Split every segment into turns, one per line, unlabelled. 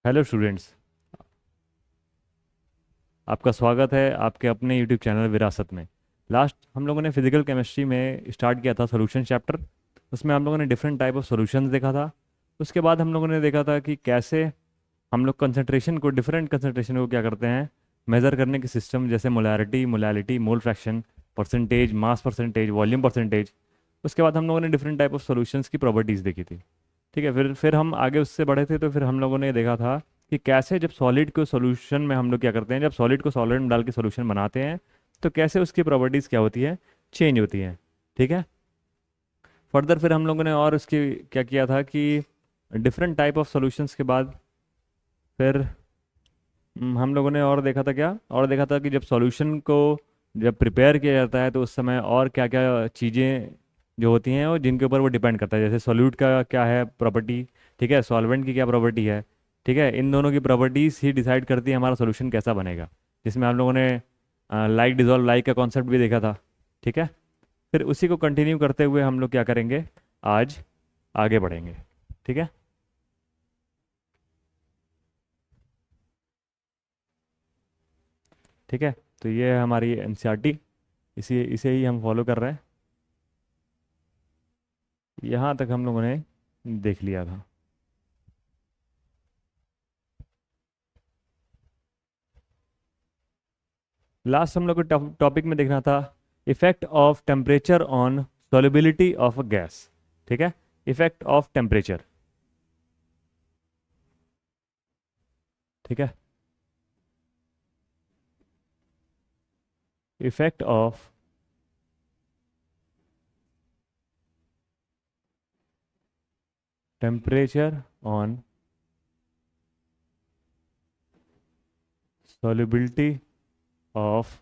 Hello students. आपका स्वागत है आपके अपने यूट्यूब चैनल विरासत में। लास्ट हम लोगों ने फिजिकल केमिस्ट्री में स्टार्ट किया था सॉल्यूशन चैप्टर। उसमें हम लोगों ने डिफरेंट टाइप ऑफ सॉल्यूशंस देखा था। उसके बाद हम लोगों ने देखा था कि कैसे हम लोग कंसंट्रेशन को डिफरेंट कंसंट्रेशन को क्या करते हैं, मेज़र करने के सिस्टम जैसे molarity, molality, mole fraction, percentage, mass percentage, volume percentage. उसके बाद हम लोगों ने डिफरेंट टाइप ऑफ सॉल्यूशंस की प्रॉपर्टीज़ देखी थी। ठीक है, फिर हम आगे उससे बढ़े थे, तो फिर हम लोगों ने देखा था कि कैसे जब सॉलिड को सॉल्यूशन में हम लोग क्या करते हैं, जब सॉलिड को सॉलिड में डाल के सॉल्यूशन बनाते हैं तो कैसे उसकी प्रॉपर्टीज़ क्या होती है, चेंज होती हैं। ठीक है। फर्दर फिर हम लोगों ने और उसकी क्या किया था कि डिफरेंट टाइप ऑफ सॉल्यूशंस के बाद फिर हम लोगों ने और देखा था क्या, और देखा था कि जब सॉल्यूशन को जब प्रिपेयर किया जाता है तो उस समय और क्या क्या चीज़ें जो होती हैं वो जिनके ऊपर वो डिपेंड करता है, जैसे सॉल्यूट का क्या है प्रॉपर्टी, ठीक है, सॉल्वेंट की क्या प्रॉपर्टी है। ठीक है, इन दोनों की प्रॉपर्टीज ही डिसाइड करती है हमारा सॉल्यूशन कैसा बनेगा। जिसमें हम लोगों ने लाइक डिजॉल्व लाइक का कॉन्सेप्ट भी देखा था। ठीक है। फिर उसी को कंटिन्यू करते हुए हम लोग क्या करेंगे, आज आगे बढ़ेंगे। ठीक है। ठीक है, तो ये है हमारी एनसीईआरटी, इसी इसे ही हम फॉलो कर रहे हैं। यहाँ तक हम लोगों ने देख लिया था। लास्ट हम लोग को टॉपिक में देखना था effect of temperature on solubility of a gas. ठीक है, इफेक्ट ऑफ टेम्परेचर। ठीक है, effect of temperature on solubility of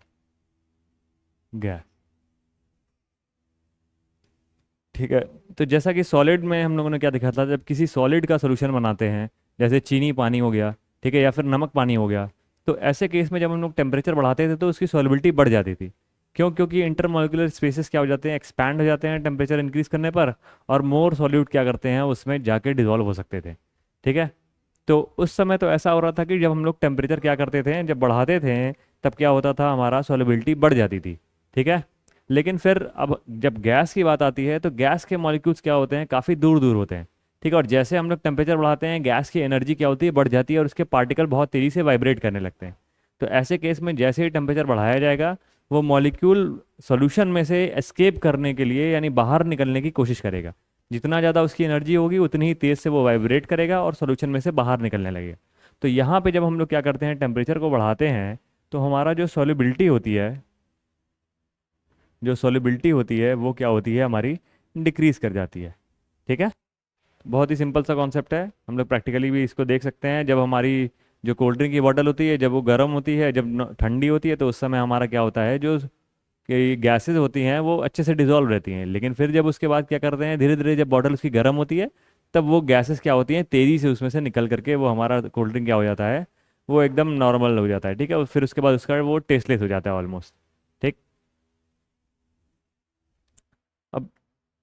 gas. ठीक है, तो जैसा कि सॉलिड में हम लोगों ने क्या देखा था, जब किसी सॉलिड का सोल्यूशन बनाते हैं, जैसे चीनी पानी हो गया, ठीक है, या फिर नमक पानी हो गया, तो ऐसे केस में जब हम लोग टेम्परेचर बढ़ाते थे तो उसकी सॉल्युबिलिटी बढ़ जाती थी। क्यों? क्योंकि इंटरमोलिकुलर स्पेसेस क्या हो जाते हैं, एक्सपैंड हो जाते हैं टेम्परेचर इंक्रीज करने पर, और मोर सॉल्यूट क्या करते हैं उसमें जाके डिजोल्व हो सकते थे। ठीक है, तो उस समय तो ऐसा हो रहा था कि जब हम लोग टेम्परेचर क्या करते थे, जब बढ़ाते थे तब क्या होता था, हमारा सॉल्युबिलिटी बढ़ जाती थी। ठीक है, लेकिन फिर अब जब गैस की बात आती है तो गैस के मॉलिक्यूल्स क्या होते हैं, काफ़ी दूर दूर होते हैं। ठीक है, और जैसे हम लोग टेम्परेचर बढ़ाते हैं गैस की एनर्जी क्या होती है, बढ़ जाती है, और उसके पार्टिकल बहुत तेज़ी से वाइब्रेट करने लगते हैं। तो ऐसे केस में जैसे ही टेम्परेचर बढ़ाया जाएगा, वो मॉलिक्यूल सॉल्यूशन में से एस्केप करने के लिए यानी बाहर निकलने की कोशिश करेगा। जितना ज़्यादा उसकी एनर्जी होगी उतनी ही तेज़ से वो वाइब्रेट करेगा और सॉल्यूशन में से बाहर निकलने लगेगा। तो यहाँ पे जब हम लोग क्या करते हैं, टेम्परेचर को बढ़ाते हैं, तो हमारा जो सॉल्युबिलिटी होती है, जो सॉल्युबिलिटी होती है वो क्या होती है, हमारी डिक्रीज कर जाती है। ठीक है, बहुत ही सिंपल सा कॉन्सेप्ट है, हम लोग प्रैक्टिकली भी इसको देख सकते हैं। जब हमारी जो कोल्ड ड्रिंक की बॉटल होती है, जब वो गर्म होती है, जब ठंडी होती है, तो उस समय हमारा क्या होता है, जो कि गैसेज होती हैं वो अच्छे से डिजोल्व रहती हैं। लेकिन फिर जब उसके बाद क्या करते हैं, धीरे धीरे जब बॉटल उसकी गर्म होती है, तब वो गैसेस क्या होती हैं, तेज़ी से उसमें से निकल करके वो हमारा कोल्ड ड्रिंक क्या हो जाता है, वो एकदम नॉर्मल हो जाता है। ठीक है, और फिर उसके बाद उसका वो टेस्टलेस हो जाता है ऑलमोस्ट। ठीक। अब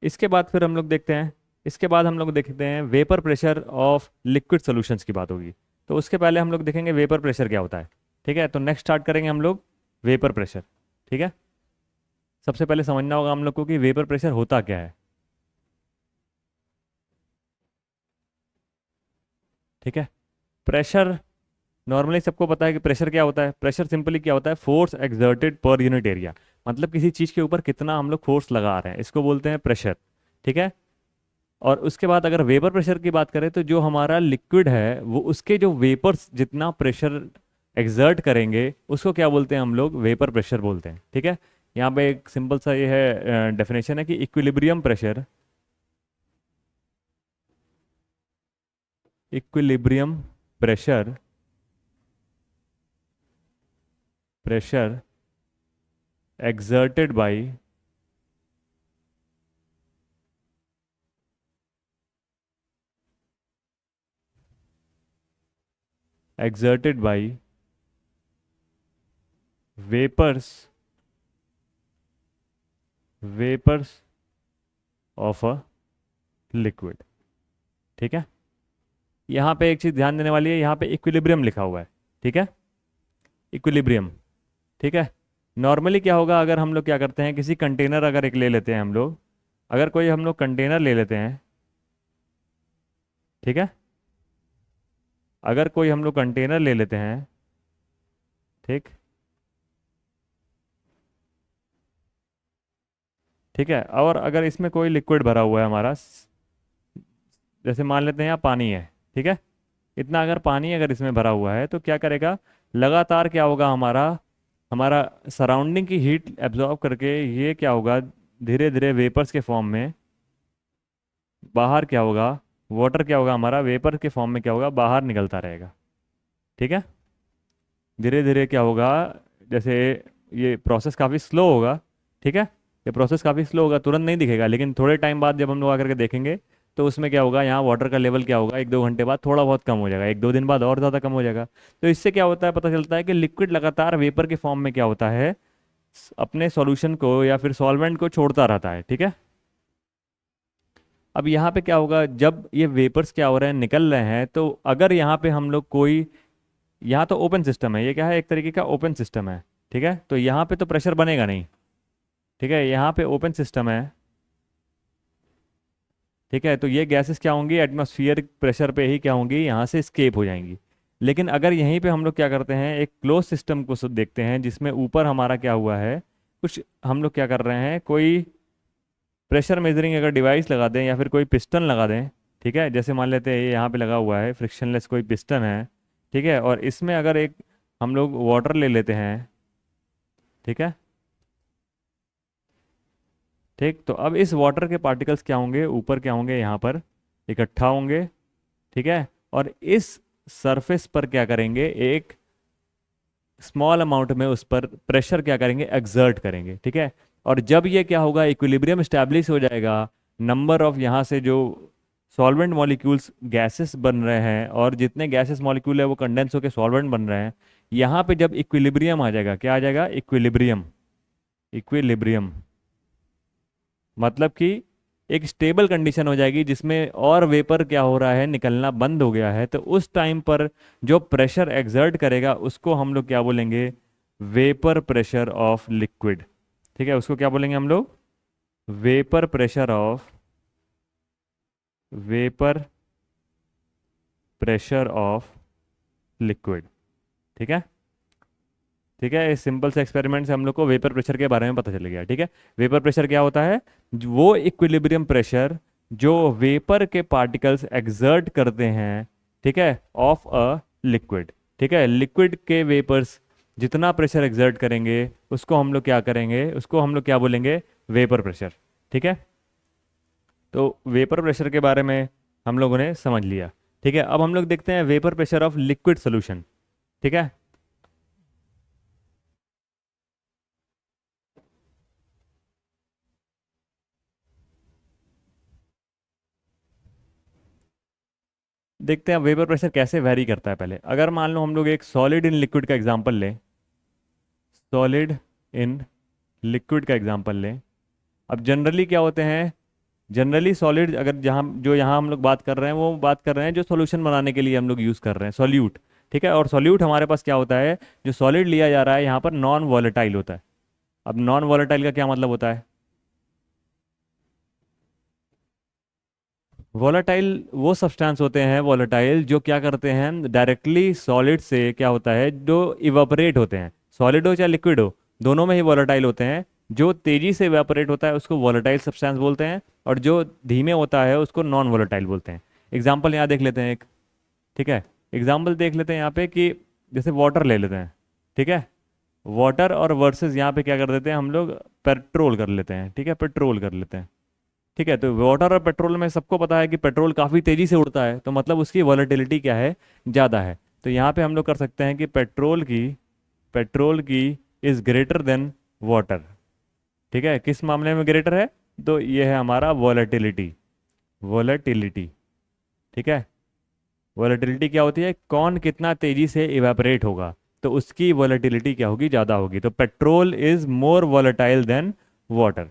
इसके बाद फिर हम लोग देखते हैं, इसके बाद हम लोग देखते हैं vapour pressure of liquid solutions की बात होगी। तो उसके पहले हम लोग देखेंगे वेपर प्रेशर क्या होता है। ठीक है, तो नेक्स्ट स्टार्ट करेंगे हम लोग वेपर प्रेशर। ठीक है, सबसे पहले समझना होगा हम लोग को कि वेपर प्रेशर होता क्या है। ठीक है, प्रेशर, नॉर्मली सबको पता है कि प्रेशर क्या होता है। प्रेशर सिंपली क्या होता है, force exerted per unit area. मतलब किसी चीज़ के ऊपर कितना हम लोग फोर्स लगा रहे हैं, इसको बोलते हैं प्रेशर। ठीक है, और उसके बाद अगर वेपर प्रेशर की बात करें, तो जो हमारा लिक्विड है वो उसके जो वेपर्स जितना प्रेशर एक्सर्ट करेंगे उसको क्या बोलते हैं, हम लोग वेपर प्रेशर बोलते हैं। ठीक है, यहाँ पे एक सिंपल सा ये है डेफिनेशन है कि equilibrium pressure, equilibrium pressure, pressure exerted by exerted by vapors, vapors of a liquid। ठीक है, यहाँ पे एक चीज़ ध्यान देने वाली है, यहाँ पे इक्विलिब्रियम लिखा हुआ है, ठीक है, इक्विलिब्रियम, ठीक है। नॉर्मली क्या होगा, अगर हम लोग क्या करते हैं, किसी कंटेनर अगर एक ले लेते हैं हम लोग, अगर कोई हम लोग कंटेनर ले लेते हैं, ठीक है, अगर कोई हम लोग कंटेनर ले लेते हैं, ठीक, ठीक है, और अगर इसमें कोई लिक्विड भरा हुआ है हमारा, जैसे मान लेते हैं यहाँ पानी है, ठीक है, इतना अगर पानी अगर इसमें भरा हुआ है तो क्या करेगा, लगातार क्या होगा, हमारा हमारा सराउंडिंग की हीट एब्जॉर्ब करके ये क्या होगा, धीरे धीरे वेपर्स के फॉर्म में बाहर क्या होगा, वाटर क्या होगा हमारा, वेपर के फॉर्म में क्या होगा, बाहर निकलता रहेगा, ठीक है। धीरे धीरे क्या होगा, जैसे ये प्रोसेस काफ़ी स्लो होगा, ठीक है, ये प्रोसेस काफ़ी स्लो होगा, तुरंत नहीं दिखेगा, लेकिन थोड़े टाइम बाद जब हम लोग आकर के देखेंगे तो उसमें क्या होगा, यहाँ वाटर का लेवल क्या होगा, 1-2 घंटे बाद थोड़ा बहुत कम हो जाएगा, 1-2 दिन बाद और ज़्यादा कम हो जाएगा। तो इससे क्या होता है, पता चलता है कि लिक्विड लगातार वेपर के फॉर्म में क्या होता है, अपने सॉल्यूशन को या फिर सॉल्वेंट को छोड़ता रहता है, ठीक है। अब यहाँ पे क्या होगा, जब ये वेपर्स क्या हो रहे हैं, निकल रहे हैं, तो अगर यहाँ पे हम लोग कोई, यहाँ तो ओपन सिस्टम है, ये क्या है, एक तरीके का ओपन सिस्टम है, ठीक है, तो यहाँ पे तो प्रेशर बनेगा नहीं, ठीक है, यहाँ पे ओपन सिस्टम है, ठीक है, तो ये गैसेस क्या होंगी, एटमॉस्फेरिक प्रेशर पे ही क्या होंगी, यहाँ से स्केप हो जाएंगी। लेकिन अगर यहीं पे हम लोग क्या करते हैं, एक क्लोज सिस्टम को देखते हैं, जिसमें ऊपर हमारा क्या हुआ है, कुछ हम लोग क्या कर रहे हैं, कोई प्रेशर मेजरिंग अगर डिवाइस लगा दें या फिर कोई पिस्टन लगा दें, ठीक है, जैसे मान लेते हैं ये यहाँ पे लगा हुआ है फ्रिक्शनलेस कोई पिस्टन है, ठीक है, और इसमें अगर एक हम लोग वाटर ले लेते हैं, ठीक है, ठीक, तो अब इस वाटर के पार्टिकल्स क्या होंगे, ऊपर क्या होंगे, यहाँ पर इकट्ठा होंगे, ठीक है, और इस सरफेस पर क्या करेंगे, एक स्मॉल अमाउंट में उस पर प्रेशर क्या करेंगे, एक्सर्ट करेंगे, ठीक है। और जब ये क्या होगा, इक्विलिब्रियम स्टैब्लिश हो जाएगा, नंबर ऑफ यहाँ से जो सॉल्वेंट मॉलिक्यूल्स गैसेस बन रहे हैं, और जितने गैसेस मॉलिक्यूल है वो कंडेंस होकर सॉल्वेंट बन रहे हैं, यहाँ पे जब इक्विलिब्रियम आ जाएगा, क्या आ जाएगा, इक्विलिब्रियम, इक्विलिब्रियम मतलब कि एक स्टेबल कंडीशन हो जाएगी, जिसमें और वेपर क्या हो रहा है, निकलना बंद हो गया है, तो उस टाइम पर जो प्रेशर एक्सर्ट करेगा उसको हम लोग क्या बोलेंगे, वेपर प्रेशर ऑफ लिक्विड, ठीक है, उसको क्या बोलेंगे हम लोग, vapour pressure of, vapour pressure of liquid, ठीक है, ठीक है, इस सिंपल से एक्सपेरिमेंट से हम लोग को वेपर प्रेशर के बारे में पता चल गया, ठीक है। वेपर प्रेशर क्या होता है, वो इक्विलिब्रियम प्रेशर जो वेपर के पार्टिकल्स एक्सर्ट करते हैं, ठीक है, ऑफ अ लिक्विड, ठीक है, लिक्विड के वेपर्स जितना प्रेशर एक्सर्ट करेंगे उसको हम लोग क्या करेंगे, उसको हम लोग क्या बोलेंगे, वेपर प्रेशर, ठीक है। तो वेपर प्रेशर के बारे में हम लोगों ने समझ लिया, ठीक है। अब हम लोग देखते हैं vapour pressure of liquid solution, ठीक है। देखते हैं वेपर प्रेशर कैसे वेरी करता है। पहले अगर मान लो हम लोग एक सॉलिड इन लिक्विड का एग्जांपल लें, सॉलिड इन लिक्विड का एग्जांपल लें। अब जनरली क्या होते हैं, जनरली सॉलिड अगर जहाँ जो यहाँ हम लोग बात कर रहे हैं, वो बात कर रहे हैं जो सॉल्यूशन बनाने के लिए हम लोग यूज़ कर रहे हैं, सॉल्यूट, ठीक है। और सॉल्यूट हमारे पास क्या होता है, जो सॉलिड लिया जा रहा है यहाँ पर नॉन वॉलेटाइल होता है। अब नॉन वॉलेटाइल का क्या मतलब होता है, वॉलेटाइल वो सब्सटेंस होते हैं, वॉलेटाइल जो क्या करते हैं, डायरेक्टली सॉलिड से क्या होता है, जो इवापोरेट होते हैं, सॉलिड हो चाहे लिक्विड हो, दोनों में ही वॉलेटाइल होते हैं। जो तेजी से इवापोरेट होता है उसको वॉलेटाइल सब्सटेंस बोलते हैं, और जो धीमे होता है उसको नॉन वॉलेटाइल बोलते हैं। एग्जाम्पल यहाँ देख लेते हैं एक, ठीक है, एग्जाम्पल देख लेते हैं यहाँ पे कि जैसे वाटर ले लेते हैं, ठीक है, वाटर और वर्सेस यहाँ पे क्या कर देते हैं हम लोग, पेट्रोल कर लेते हैं, ठीक है, पेट्रोल कर लेते हैं, ठीक है। तो वाटर और पेट्रोल में सबको पता है कि पेट्रोल काफ़ी तेज़ी से उड़ता है, तो मतलब उसकी वॉलेटिलिटी क्या है, ज़्यादा है। तो यहाँ पे हम लोग कर सकते हैं कि पेट्रोल की इज़ ग्रेटर देन वाटर, ठीक है। किस मामले में ग्रेटर है, तो ये है हमारा वॉलेटिलिटी, वॉलेटिलिटी, ठीक है। वॉलेटिलिटी क्या होती है, कौन कितना तेज़ी से इवेपरेट होगा, तो उसकी वॉलेटिलिटी क्या होगी, ज़्यादा होगी। तो petrol is more volatile than water,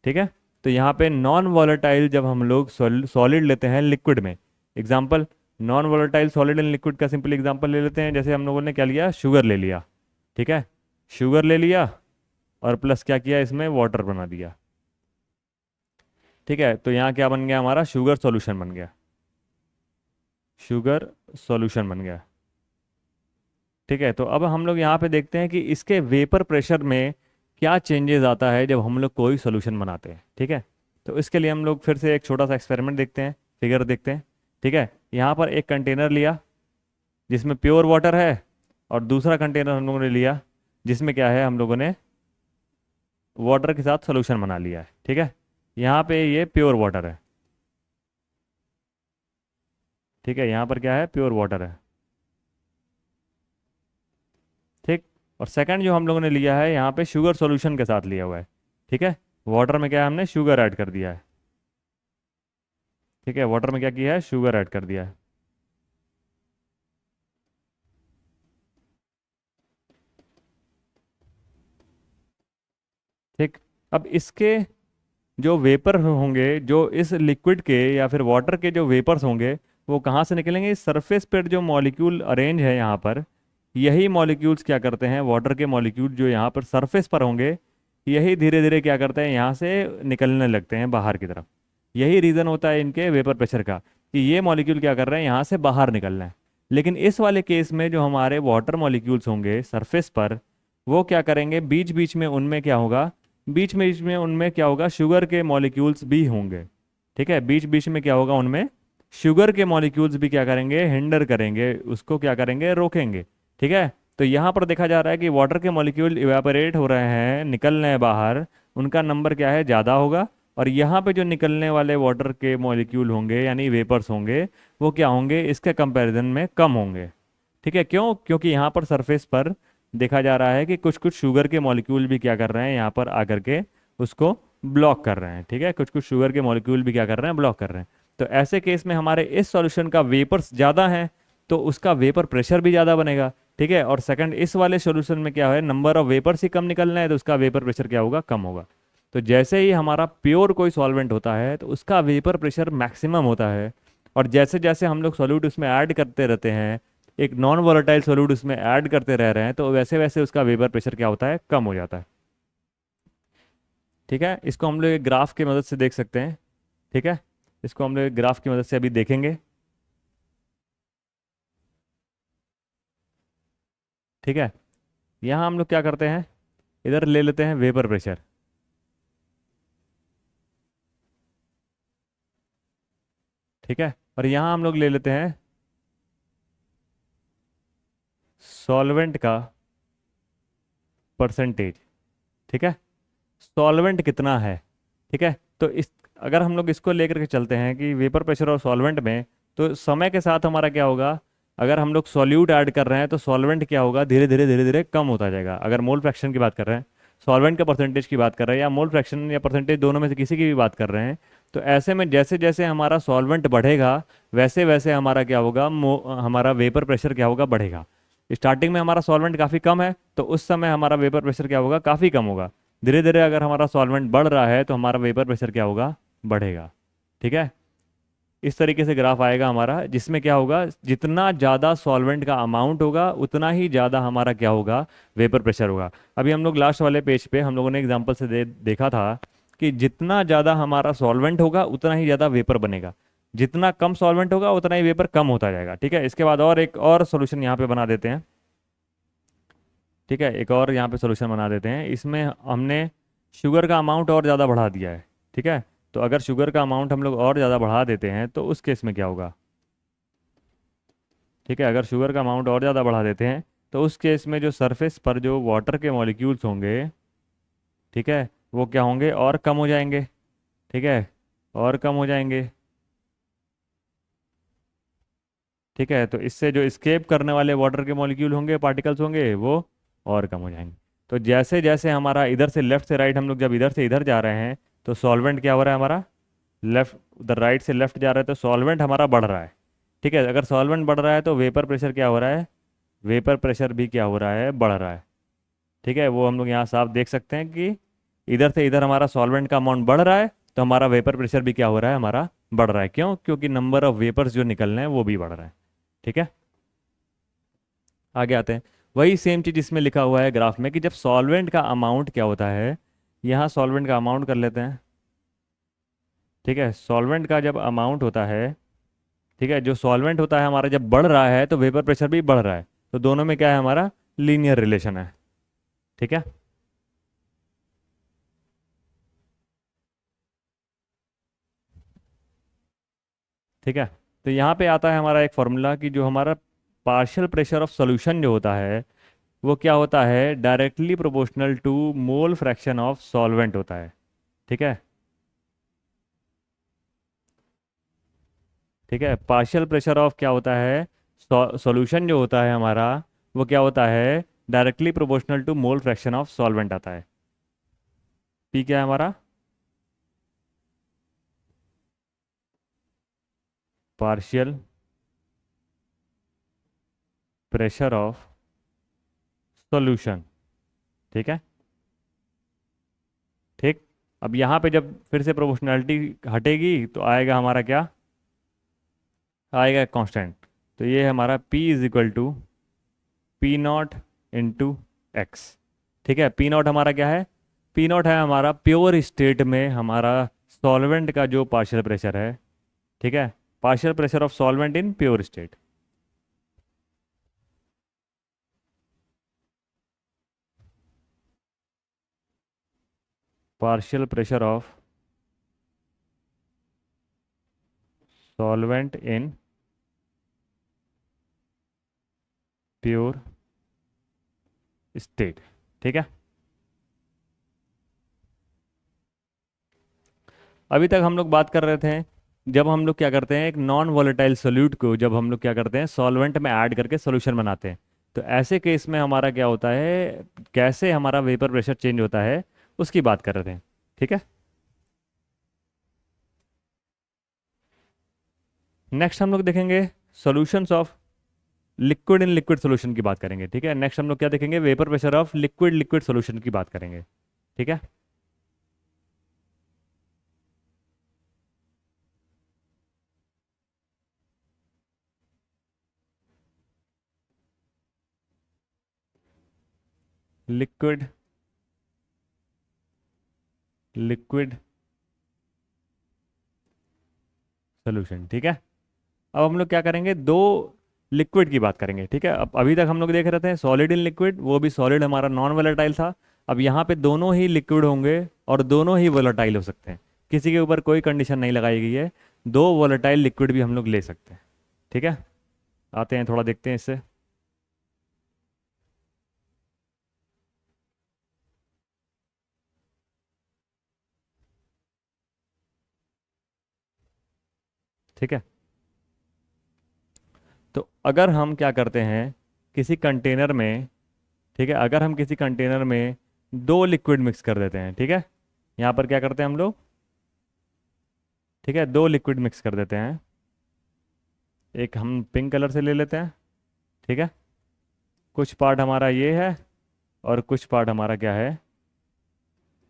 ठीक है। तो यहाँ पे नॉन वॉलेटाइल जब हम लोग सॉलिड लेते हैं लिक्विड में, example non volatile solid and liquid का सिंपल एग्जांपल ले लेते हैं। जैसे हम लोगों ने क्या लिया, शुगर ले लिया, ठीक है, शुगर ले लिया और प्लस क्या किया, इसमें वाटर बना दिया, ठीक है। तो यहाँ क्या बन गया हमारा, शुगर सॉल्यूशन बन गया, शुगर सॉल्यूशन बन गया, ठीक है। तो अब हम लोग यहाँ पे देखते हैं कि इसके वेपर प्रेशर में क्या चेंजेस आता है जब हम लोग कोई सॉल्यूशन बनाते हैं, ठीक है। तो इसके लिए हम लोग फिर से एक छोटा सा एक्सपेरिमेंट देखते हैं, फिगर देखते हैं, ठीक है। यहाँ पर एक कंटेनर लिया जिसमें प्योर वाटर है, और दूसरा कंटेनर हम लोगों ने लिया जिसमें क्या है, हम लोगों ने वाटर के साथ सोल्यूशन बना लिया है, ठीक है। यहाँ पे ये प्योर वाटर है, ठीक है, यहाँ पर क्या है, प्योर वाटर है, ठीक। और सेकंड जो हम लोगों ने लिया है, यहाँ पे शुगर सॉल्यूशन के साथ लिया हुआ है, ठीक है। वाटर में क्या है, हमने शुगर ऐड कर दिया है, ठीक है, वाटर में क्या किया है, शुगर ऐड कर दिया है, ठीक। अब इसके जो वेपर होंगे, जो इस लिक्विड के या फिर वाटर के जो वेपर्स होंगे, वो कहाँ से निकलेंगे, इस सरफेस पर जो मॉलिक्यूल अरेंज है यहाँ पर, यही मॉलिक्यूल्स क्या करते हैं, वाटर के मॉलिक्यूल जो यहाँ पर सरफेस पर होंगे, यही धीरे धीरे क्या करते हैं, यहाँ से निकलने लगते हैं बाहर की तरफ। यही रीज़न होता है इनके वेपर प्रेशर का, कि ये मॉलिक्यूल क्या कर रहे हैं, यहाँ से बाहर निकल रहे हैं। लेकिन इस वाले केस में जो हमारे वाटर मॉलिक्यूल्स होंगे सरफेस पर, वो क्या करेंगे, बीच बीच में उनमें क्या होगा, बीच में उनमें क्या होगा, शुगर के मॉलिक्यूल्स भी होंगे, ठीक है। बीच बीच में क्या होगा, उनमें शुगर के मॉलिक्यूल्स भी क्या करेंगे, हिंडर करेंगे, उसको क्या करेंगे, रोकेंगे, ठीक है। तो यहाँ पर देखा जा रहा है कि वाटर के मॉलिक्यूल इवेपोरेट हो रहे हैं, निकल रहे हैं बाहर, उनका नंबर क्या है, ज़्यादा होगा। और यहाँ पे जो निकलने वाले वाटर के मॉलिक्यूल होंगे यानी वेपर्स होंगे, वो क्या होंगे, इसके कंपैरिजन में कम होंगे, ठीक है। क्यों, क्योंकि यहाँ पर सरफेस पर देखा जा रहा है कि कुछ कुछ शुगर के मॉलिक्यूल भी क्या कर रहे हैं, यहाँ पर आकर के उसको ब्लॉक कर रहे हैं, ठीक है। कुछ कुछ शुगर के मॉलिक्यूल भी क्या कर रहे हैं, ब्लॉक कर रहे हैं। तो ऐसे केस में हमारे इस सॉल्यूशन का वेपर्स ज़्यादा है, तो उसका वेपर प्रेशर भी ज़्यादा बनेगा, ठीक है। और सेकंड, इस वाले सॉल्यूशन में क्या है, नंबर ऑफ वेपर्स ही कम निकलना है, तो उसका वेपर प्रेशर क्या होगा, कम होगा। तो जैसे ही हमारा प्योर कोई सॉल्वेंट होता है तो उसका वेपर प्रेशर मैक्सिमम होता है, और जैसे जैसे हम लोग सॉल्यूट उसमें ऐड करते रहते हैं, एक नॉन वोलेटाइल सॉल्यूट उसमें ऐड करते रह रहे हैं, तो वैसे वैसे उसका वेपर प्रेशर क्या होता है, कम हो जाता है, ठीक है। इसको हम लोग एक ग्राफ की मदद से देख सकते हैं, ठीक है। इसको हम लोग एक ग्राफ की मदद से अभी देखेंगे, ठीक है। यहाँ हम लोग क्या करते हैं, इधर ले लेते हैं वेपर प्रेशर, ठीक है। और यहाँ हम लोग ले लेते हैं सॉल्वेंट का परसेंटेज, ठीक है, सॉल्वेंट कितना है, ठीक है। तो इस, अगर हम लोग इसको लेकर के चलते हैं कि वेपर प्रेशर और सॉल्वेंट में, तो समय के साथ हमारा क्या होगा, अगर हम लोग सॉल्यूट ऐड कर रहे हैं तो सॉल्वेंट क्या होगा, धीरे धीरे धीरे धीरे कम होता जाएगा। अगर मोल फ्रैक्शन की बात कर रहे हैं, सॉल्वेंट का परसेंटेज की बात कर रहे हैं, या मोल फ्रैक्शन या परसेंटेज दोनों में से किसी की भी बात कर रहे हैं, तो ऐसे में जैसे जैसे हमारा सॉल्वेंट बढ़ेगा, वैसे वैसे हमारा क्या होगा, हमारा वेपर प्रेशर क्या होगा, बढ़ेगा। स्टार्टिंग में हमारा सॉल्वेंट काफ़ी कम है, तो उस समय हमारा वेपर प्रेशर क्या होगा, काफ़ी कम होगा। धीरे धीरे अगर हमारा सॉल्वेंट बढ़ रहा है तो हमारा वेपर प्रेशर क्या होगा, बढ़ेगा, ठीक है। इस तरीके से ग्राफ आएगा हमारा, जिसमें क्या होगा, जितना ज़्यादा सॉल्वेंट का अमाउंट होगा उतना ही ज़्यादा हमारा क्या होगा, वेपर प्रेशर होगा। अभी हम लोग लास्ट वाले पेज पे हम लोगों ने एग्जांपल से देखा था कि जितना ज़्यादा हमारा सॉल्वेंट होगा उतना ही ज़्यादा वेपर बनेगा, जितना कम सॉल्वेंट होगा उतना ही वेपर कम होता जाएगा, ठीक है। इसके बाद और एक और सोल्यूशन यहाँ पे बना देते हैं, ठीक है, एक और यहाँ पे सोल्यूशन बना देते हैं। इसमें हमने शुगर का अमाउंट और ज़्यादा बढ़ा दिया है, ठीक है। तो अगर शुगर का अमाउंट हम लोग और ज़्यादा बढ़ा देते हैं तो उस केस में क्या होगा, ठीक है, अगर शुगर का अमाउंट और ज़्यादा बढ़ा देते हैं तो उस केस में जो सरफेस पर जो वाटर के मॉलिक्यूल्स होंगे, ठीक है, वो क्या होंगे, और कम हो जाएंगे, ठीक है, और कम हो जाएंगे, ठीक है। तो इससे जो स्केप करने वाले वाटर के मॉलिक्यूल होंगे, पार्टिकल्स होंगे, वो और कम हो जाएंगे। तो जैसे जैसे हमारा इधर से लेफ्ट से राइट, हम लोग जब इधर से इधर जा रहे हैं तो सॉल्वेंट क्या हो रहा है हमारा, लेफ्ट, उधर राइट से लेफ्ट जा रहे हैं तो सॉल्वेंट हमारा बढ़ रहा है, ठीक है। अगर सॉल्वेंट बढ़ रहा है तो वेपर प्रेशर क्या हो रहा है, वेपर प्रेशर भी क्या हो रहा है, बढ़ रहा है, ठीक है। वो हम लोग यहाँ साफ देख सकते हैं कि इधर से इधर हमारा सॉल्वेंट का अमाउंट बढ़ रहा है, तो हमारा वेपर प्रेशर भी क्या हो रहा है, हमारा बढ़ रहा है। क्यों? क्योंकि नंबर ऑफ वेपर्स जो निकल रहे हैं वो भी बढ़ रहा है। ठीक है, आगे आते हैं। वही सेम चीज़ इसमें लिखा हुआ है ग्राफ में कि जब सॉल्वेंट का अमाउंट क्या होता है, यहाँ सॉल्वेंट का अमाउंट कर लेते हैं। ठीक है, सॉल्वेंट का जब अमाउंट होता है, ठीक है, जो सॉल्वेंट होता है हमारा जब बढ़ रहा है तो वेपर प्रेशर भी बढ़ रहा है। तो दोनों में क्या है, हमारा लीनियर रिलेशन है। ठीक है, ठीक है। तो यहाँ पे आता है हमारा एक फॉर्मूला कि जो हमारा पार्शियल प्रेशर ऑफ सॉल्यूशन जो होता है वो क्या होता है, directly proportional to mole fraction of solvent होता है। ठीक है, ठीक है, पार्शियल प्रेशर ऑफ क्या होता है, सॉल्यूशन जो होता है हमारा वो क्या होता है, directly proportional to mole fraction of solvent आता है। पी क्या है हमारा, पार्शियल प्रेशर ऑफ सॉल्यूशन। ठीक है, ठीक। अब यहाँ पे जब फिर से प्रोपोर्शनैलिटी हटेगी तो आएगा हमारा क्या, आएगा कांस्टेंट। तो ये है हमारा P is equal to P naught into X. ठीक है, पी नॉट हमारा क्या है, पी नॉट है हमारा प्योर स्टेट में हमारा सॉल्वेंट का जो पार्शियल प्रेशर है। ठीक है, partial pressure of solvent in pure state. Partial pressure of solvent in pure state. ठीक है, अभी तक हम लोग बात कर रहे थे जब हम लोग क्या करते हैं, एक नॉन वोलेटाइल सोल्यूट को जब हम लोग क्या करते हैं सॉल्वेंट में ऐड करके सोल्यूशन बनाते हैं। तो ऐसे केस में हमारा क्या होता है, कैसे हमारा वेपर प्रेशर चेंज होता है उसकी बात कर रहे थे। ठीक है, नेक्स्ट हम लोग देखेंगे solutions of liquid in liquid solution की बात करेंगे। ठीक है, नेक्स्ट हम लोग क्या देखेंगे, vapour pressure of liquid liquid solution की बात करेंगे। ठीक है, लिक्विड लिक्विड सोल्यूशन। ठीक है, अब हम लोग क्या करेंगे, दो लिक्विड की बात करेंगे। ठीक है, अब अभी तक हम लोग देख रहे थे सॉलिड इन लिक्विड, वो भी सॉलिड हमारा नॉन वोलेटाइल था। अब यहाँ पे दोनों ही लिक्विड होंगे और दोनों ही वोलेटाइल हो सकते हैं, किसी के ऊपर कोई कंडीशन नहीं लगाई गई है। दो वोलेटाइल लिक्विड भी हम लोग ले सकते हैं। ठीक है, आते हैं थोड़ा देखते हैं इससे। ठीक है, तो अगर हम क्या करते हैं किसी कंटेनर में, ठीक है, अगर हम किसी कंटेनर में दो लिक्विड मिक्स कर देते हैं। ठीक है, यहाँ पर क्या करते हैं हम लोग, ठीक है, दो लिक्विड मिक्स कर देते हैं। एक हम पिंक कलर से ले लेते हैं। ठीक है, कुछ पार्ट हमारा ये है और कुछ पार्ट हमारा क्या है,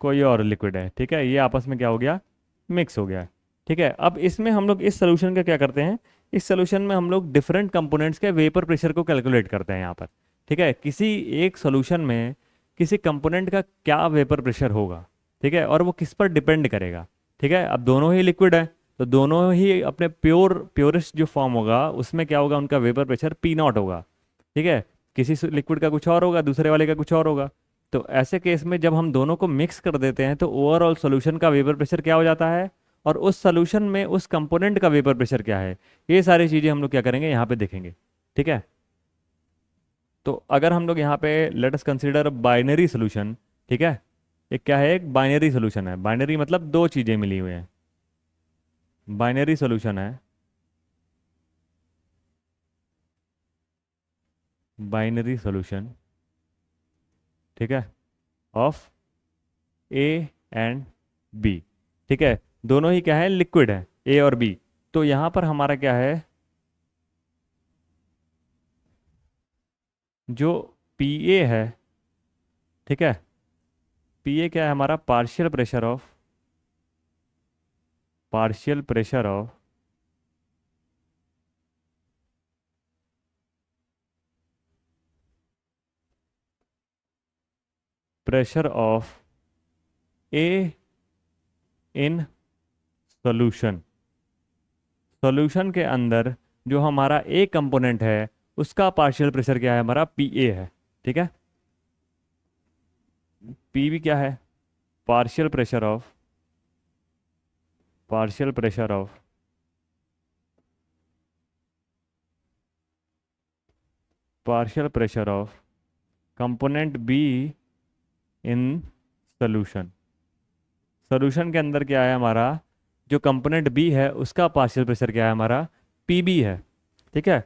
कोई और लिक्विड है। ठीक है, ये आपस में क्या हो गया, मिक्स हो गया। ठीक है, अब इसमें हम लोग इस सोल्यूशन का क्या करते हैं, इस सोल्यूशन में हम लोग डिफरेंट कंपोनेंट्स के वेपर प्रेशर को कैलकुलेट करते हैं यहाँ पर। ठीक है, किसी एक सोल्यूशन में किसी कंपोनेंट का क्या वेपर प्रेशर होगा, ठीक है, और वो किस पर डिपेंड करेगा। ठीक है, अब दोनों ही लिक्विड है तो दोनों ही अपने प्योरेस्ट जो फॉर्म होगा उसमें क्या होगा, उनका वेपर प्रेशर पी नॉट होगा। ठीक है, किसी लिक्विड का कुछ और होगा, दूसरे वाले का कुछ और होगा। तो ऐसे केस में जब हम दोनों को मिक्स कर देते हैं तो ओवरऑल सॉल्यूशन का वेपर प्रेशर क्या हो जाता है, और उस सॉल्यूशन में उस कंपोनेंट का वेपर प्रेशर क्या है, ये सारी चीज़ें हम लोग क्या करेंगे यहाँ पे देखेंगे। ठीक है, तो अगर हम लोग यहाँ पे let us consider binary solution. ठीक है, एक क्या है, एक बाइनरी सोल्यूशन है। बाइनरी मतलब दो चीज़ें मिली हुई हैं, बाइनरी सोल्यूशन है, बाइनरी सोल्यूशन। ठीक है, ऑफ ए एंड बी। ठीक है, दोनों ही क्या है, लिक्विड है, ए और बी। तो यहाँ पर हमारा क्या है, जो पी ए है, ठीक है, पी ए क्या है हमारा, partial pressure of partial pressure of A in solution. Solution के अंदर जो हमारा ए कंपोनेंट है उसका पार्शियल प्रेशर क्या है, हमारा पी ए है। ठीक है, पी भी क्या है, partial pressure of partial pressure of partial pressure of component be in solution. Solution के अंदर क्या है हमारा, जो कंपोनेंट बी है उसका पार्शियल प्रेशर क्या है, हमारा पी बी है। ठीक है,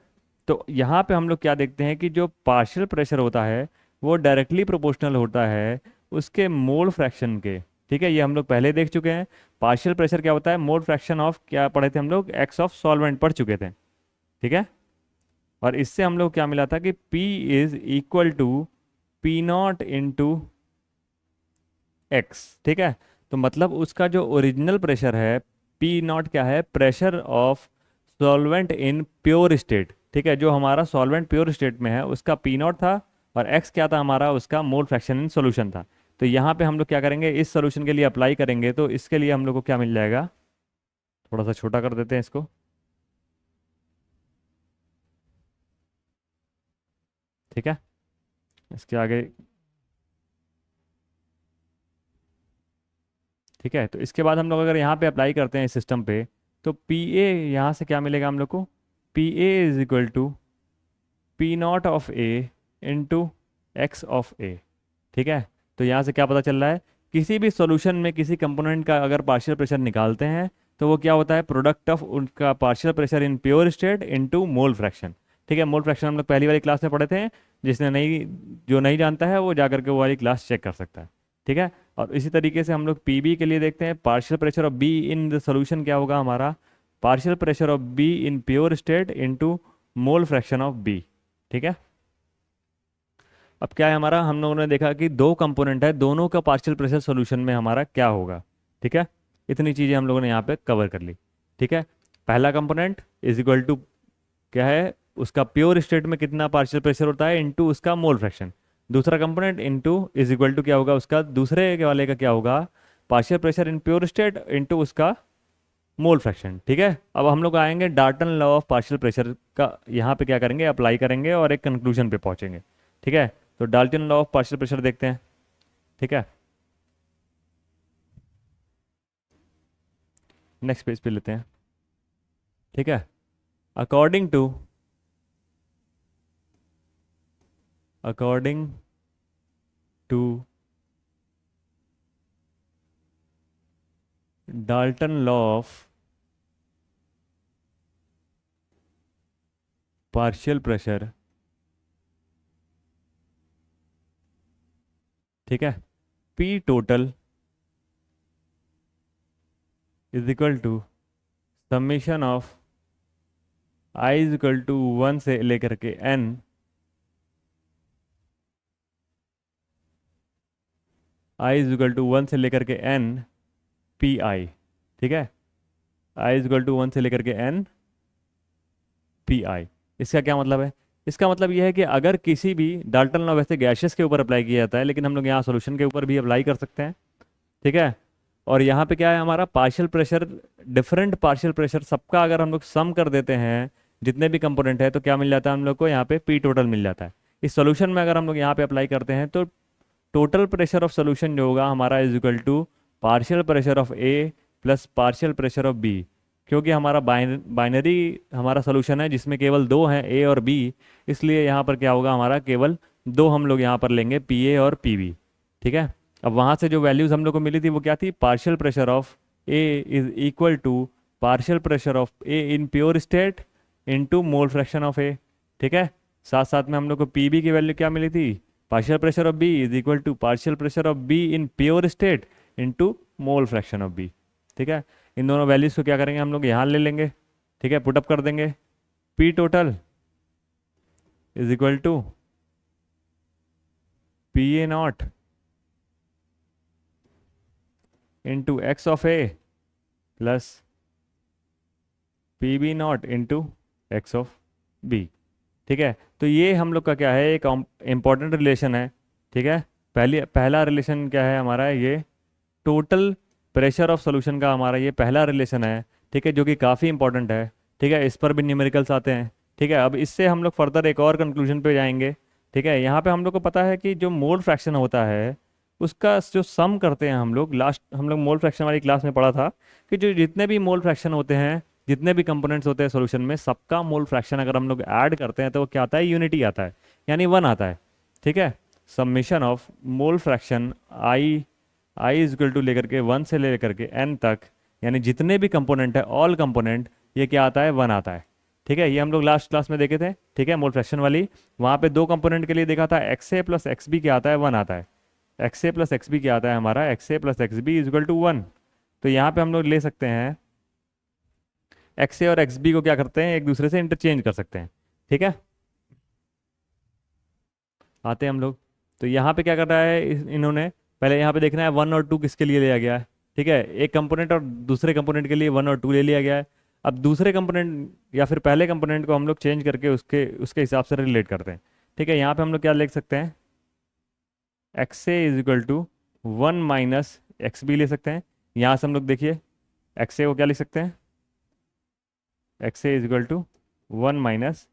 तो यहाँ पे हम लोग क्या देखते हैं कि जो पार्शियल प्रेशर होता है वो डायरेक्टली प्रोपोर्शनल होता है उसके मोल फ्रैक्शन के। ठीक है, ये हम लोग पहले देख चुके हैं। पार्शियल प्रेशर क्या होता है, मोल फ्रैक्शन ऑफ, क्या पढ़े थे हम लोग, एक्स ऑफ सॉल्वेंट पढ़ चुके थे। ठीक है, और इससे हम लोग क्या मिला था कि P is equal to P naught into X. ठीक है, तो मतलब उसका जो ओरिजिनल प्रेशर है, पी नॉट क्या है, pressure of solvent in pure state. ठीक है, जो हमारा सॉल्वेंट प्योर स्टेट में है उसका पी नॉट था, और एक्स क्या था हमारा, उसका मोल फ्रैक्शन इन सॉल्यूशन था। तो यहाँ पे हम लोग क्या करेंगे, इस सॉल्यूशन के लिए अप्लाई करेंगे, तो इसके लिए हम लोग को क्या मिल जाएगा, थोड़ा सा छोटा कर देते हैं इसको। ठीक है, इसके आगे। ठीक है, तो इसके बाद हम लोग अगर यहाँ पे अप्लाई करते हैं इस सिस्टम पे, तो पी ए यहाँ से क्या मिलेगा हम लोग को, P A is equal to P naught of A into X of A. ठीक है, तो यहाँ से क्या पता चल रहा है, किसी भी सॉल्यूशन में किसी कंपोनेंट का अगर पार्शियल प्रेशर निकालते हैं तो वो क्या होता है, प्रोडक्ट ऑफ उनका partial pressure in pure state into mole fraction. ठीक है, मोल फ्रैक्शन हम लोग पहली वाली क्लास में पढ़े थे, जिसने नहीं, जो नहीं जानता है वो जा करके वो वाली क्लास चेक कर सकता है। ठीक है, और इसी तरीके से हम लोग पी बी के लिए देखते हैं, partial pressure of B in the solution क्या होगा हमारा, partial pressure of B in pure state into mole fraction of B. ठीक है, अब क्या है हमारा, हम लोगों ने देखा कि दो कंपोनेंट है, दोनों का पार्शियल प्रेशर सॉल्यूशन में हमारा क्या होगा। ठीक है, इतनी चीज़ें हम लोगों ने यहाँ पे कवर कर ली। ठीक है, पहला कंपोनेंट इज इक्वल टू क्या है, उसका प्योर स्टेट में कितना पार्शियल प्रेशर होता है इनटू उसका मोल फ्रैक्शन। दूसरा component into is equal to क्या होगा, उसका दूसरे के वाले का क्या होगा, partial pressure in pure state into उसका मोल फ्रैक्शन। ठीक है, अब हम लोग आएंगे Dalton law of partial pressure का, यहाँ पे क्या करेंगे, अप्लाई करेंगे और एक कंक्लूजन पे पहुंचेंगे। ठीक है, तो Dalton law of partial pressure देखते हैं। ठीक है, नेक्स्ट पेज पे लेते हैं। ठीक है, according to according to Dalton law of partial pressure. ठीक है, P total is equal to summation of I is equal to 1 से लेकर के N, I is equal to 1 से लेकर के एन पी आई। ठीक है, आई इज इक्वल टू 1 से लेकर के एन पी आई। इसका क्या मतलब है, इसका मतलब यह है कि अगर किसी भी, डाल्टन लॉ वैसे गैसेस के ऊपर अप्लाई किया जाता है, लेकिन हम लोग यहाँ सॉल्यूशन के ऊपर भी अप्लाई कर सकते हैं। ठीक है, और यहाँ पे क्या है हमारा partial pressure, different partial pressure सबका अगर हम लोग सम कर देते हैं, जितने भी कंपोनेंट है, तो क्या मिल जाता है हम लोग को, यहाँ पे पी टोटल मिल जाता है। इस सॉल्यूशन में अगर हम लोग यहाँ पे अप्लाई करते हैं तो टोटल प्रेशर ऑफ सॉल्यूशन जो होगा हमारा is equal to partial pressure of A plus partial pressure of B. क्योंकि हमारा बाइनरी हमारा सॉल्यूशन है जिसमें केवल दो हैं, ए और बी, इसलिए यहाँ पर क्या होगा हमारा, केवल दो हम लोग यहाँ पर लेंगे, पी ए और पी बी। ठीक है, अब वहाँ से जो वैल्यूज़ हम लोग को मिली थी वो क्या थी, partial pressure of A is equal to partial pressure of A in pure state into mole fraction of A. ठीक है, साथ साथ में हम लोग को पी बी की वैल्यू क्या मिली थी, partial pressure of B is equal to partial pressure of B in pure state into mole fraction of B. ठीक है, इन दोनों वैल्यूज़ को क्या करेंगे हम लोग यहाँ ले लेंगे। ठीक है, पुटअप कर देंगे, P total is equal to P A naught into X of A plus P B naught into X of B. ठीक है, तो ये हम लोग का क्या है, एक इम्पॉर्टेंट रिलेशन है। ठीक है, पहला रिलेशन क्या है हमारा, ये टोटल प्रेशर ऑफ सॉल्यूशन का हमारा ये पहला रिलेशन है। ठीक है, जो कि काफ़ी इंपॉर्टेंट है। ठीक है, इस पर भी न्यूमेरिकल्स आते हैं। ठीक है, अब इससे हम लोग फर्दर एक और कंक्लूजन पे जाएंगे। ठीक है, यहाँ पे हम लोग को पता है कि जो मोल फ्रैक्शन होता है उसका जो सम करते हैं हम लोग, लास्ट हम लोग मोल फ्रैक्शन वाली क्लास में पढ़ा था कि जो जितने भी मोल फ्रैक्शन होते हैं, जितने भी कंपोनेंट्स होते हैं सॉल्यूशन में, सबका मोल फ्रैक्शन अगर हम लोग ऐड करते हैं तो वो क्या आता है, यूनिटी आता है, यानी वन आता है। ठीक है, summation of mole fraction I is equal to लेकर के वन से लेकर के एन तक, यानी जितने भी कंपोनेंट है, ऑल कंपोनेंट, ये क्या आता है, वन आता है। ठीक है, ये हम लोग लास्ट क्लास में देखे थे। ठीक है, मोल फ्रैक्शन वाली, वहाँ पे दो कंपोनेंट के लिए देखा था, एक्स ए प्लस एक्स बी क्या आता है, वन आता है। एक्स ए प्लस एक्स बी क्या आता है हमारा, X A plus x B is equal to one. तो यहाँ पे हम लोग ले सकते हैं एक्स ए और एक्स बी को क्या करते हैं, एक दूसरे से इंटरचेंज कर सकते हैं। ठीक है, आते हैं हम लोग। तो यहाँ पे क्या कर रहा है इन्होंने, पहले यहाँ पे देखना है वन और टू किसके लिए लिया गया है। ठीक है, एक कंपोनेंट और दूसरे कंपोनेंट के लिए वन और टू ले लिया गया है। अब दूसरे कंपोनेंट या फिर पहले कंपोनेंट को हम लोग चेंज करके उसके उसके हिसाब से रिलेट करते हैं। ठीक है, यहाँ पे हम लोग क्या लिख सकते हैं, X A is equal to one minus X B ले सकते हैं। यहाँ से हम लोग देखिए एक्स ए को क्या लिख सकते हैं, X A is equal to one minus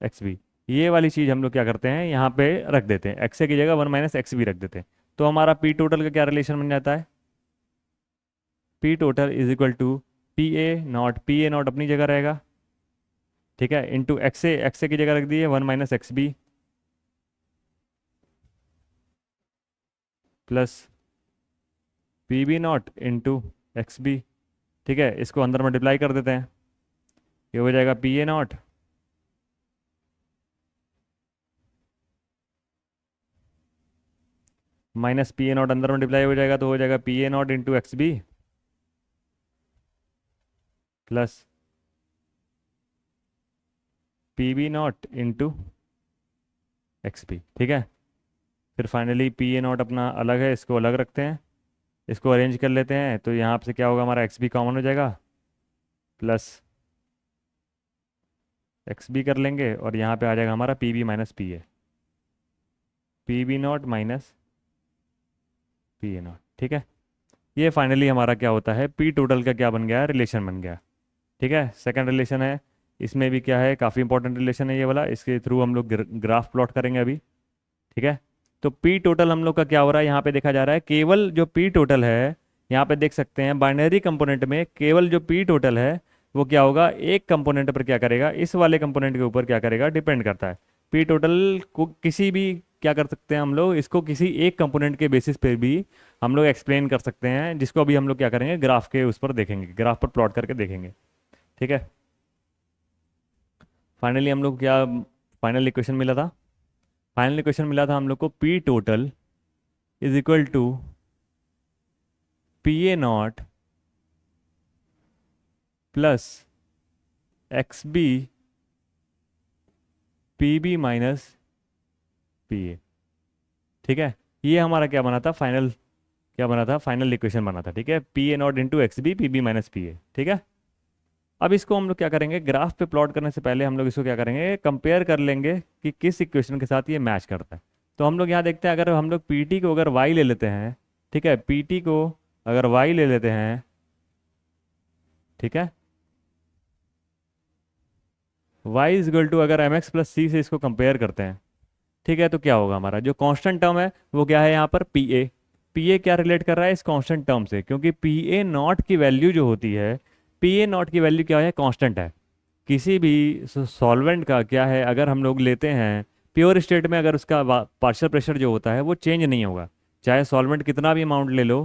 X B. ये वाली चीज़ हम लोग क्या करते हैं, यहाँ पे रख देते हैं, एक्स ए की जगह वन माइनस एक्स बी रख देते हैं। तो हमारा पी टोटल का क्या रिलेशन बन जाता है, P total is equal to P A naught अपनी जगह रहेगा। ठीक है, इंटू एक्स ए की जगह रख दिए one minus X B plus P B naught into X B. ठीक है, इसको अंदर मल्टीप्लाई कर देते हैं, ये हो जाएगा P A naught minus P A naught, अंदर मल्टीप्लाई हो जाएगा तो हो जाएगा P A naught into X B plus P B naught into X B. ठीक है, फिर फाइनली पी ए नॉट अपना अलग है, इसको अलग रखते हैं, इसको अरेंज कर लेते हैं। तो यहाँ से क्या होगा, हमारा एक्स बी कॉमन हो जाएगा, प्लस एक्स बी कर लेंगे और यहाँ पे आ जाएगा हमारा P B minus P A, P B naught minus P A naught. ठीक है, ये फाइनली हमारा क्या होता है, पी टोटल का क्या बन गया, रिलेशन बन गया। ठीक है, सेकंड रिलेशन है, इसमें भी क्या है, काफ़ी इंपॉर्टेंट रिलेशन है ये वाला, इसके थ्रू हम लोग ग्राफ प्लॉट करेंगे अभी। ठीक है, तो पी टोटल हम लोग का क्या हो रहा है, यहाँ पे देखा जा रहा है केवल जो पी टोटल है, यहाँ पे देख सकते हैं बाइनरी कंपोनेंट में केवल जो पी टोटल है वो क्या होगा, एक कंपोनेंट पर क्या करेगा, इस वाले कंपोनेंट के ऊपर क्या करेगा, डिपेंड करता है। पी टोटल को किसी भी क्या कर सकते हैं हम लोग, इसको किसी एक कंपोनेंट के बेसिस पे भी हम लोग एक्सप्लेन कर सकते हैं, जिसको अभी हम लोग क्या करेंगे, ग्राफ के उस पर देखेंगे, ग्राफ पर प्लॉट करके देखेंगे। ठीक है, फाइनली हम लोग क्या फाइनल इक्वेशन मिला था, फाइनल इक्वेशन मिला था हम लोग को P total is equal to P A naught plus x B P B minus P A. ठीक है, ये हमारा क्या बना था, फाइनल क्या बना था, फाइनल इक्वेशन बना था। ठीक है, P A naught into X B P B minus P A. ठीक है, अब इसको हम लोग क्या करेंगे, ग्राफ पे प्लॉट करने से पहले हम लोग इसको क्या करेंगे, कंपेयर कर लेंगे कि किस इक्वेशन के साथ ये मैच करता है। तो हम लोग यहाँ देखते हैं, अगर हम लोग पी टी को अगर वाई ले लेते हैं, ठीक है, पी टी को अगर वाई ले लेते हैं, ठीक है, वाई इज इक्वल टू अगर एम एक्स प्लस सी से इसको कंपेयर करते हैं, ठीक है, तो क्या होगा, हमारा जो कांस्टेंट टर्म है वो क्या है यहाँ पर, पी ए क्या रिलेट कर रहा है इस कांस्टेंट टर्म से, क्योंकि पी ए नॉट की वैल्यू जो होती है, पी ए नॉट की वैल्यू क्या है, कांस्टेंट है। किसी भी सॉल्वेंट का क्या है, अगर हम लोग लेते हैं प्योर स्टेट में, अगर उसका पार्शियल प्रेशर जो होता है वो चेंज नहीं होगा, चाहे सॉल्वेंट कितना भी अमाउंट ले लो।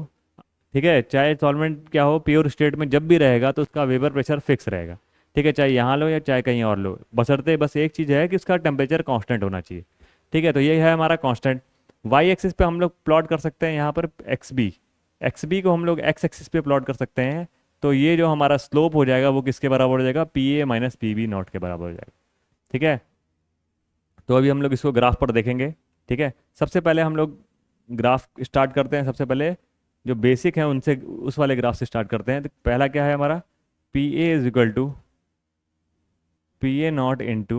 ठीक है, चाहे सॉल्वेंट क्या हो, प्योर स्टेट में जब भी रहेगा तो उसका वेपर प्रेशर फिक्स रहेगा। ठीक है, चाहे यहाँ लो या चाहे कहीं और लो, बशर्ते बस एक चीज़ है कि उसका टेम्परेचर कांस्टेंट होना चाहिए। ठीक है, तो ये है हमारा कांस्टेंट। वाई एक्सिस पे हम लोग प्लॉट कर सकते हैं यहाँ पर एक्स बी को हम लोग एक्स एक्सिस पे प्लॉट कर सकते हैं। तो ये जो हमारा स्लोप हो जाएगा वो किसके बराबर हो जाएगा, P A minus P B naught के बराबर हो जाएगा। ठीक है, तो अभी हम लोग इसको ग्राफ पर देखेंगे। ठीक है, सबसे पहले हम लोग ग्राफ स्टार्ट करते हैं, सबसे पहले जो बेसिक है उनसे, उस वाले ग्राफ से स्टार्ट करते हैं। तो पहला क्या है हमारा, P A is equal to P A naught into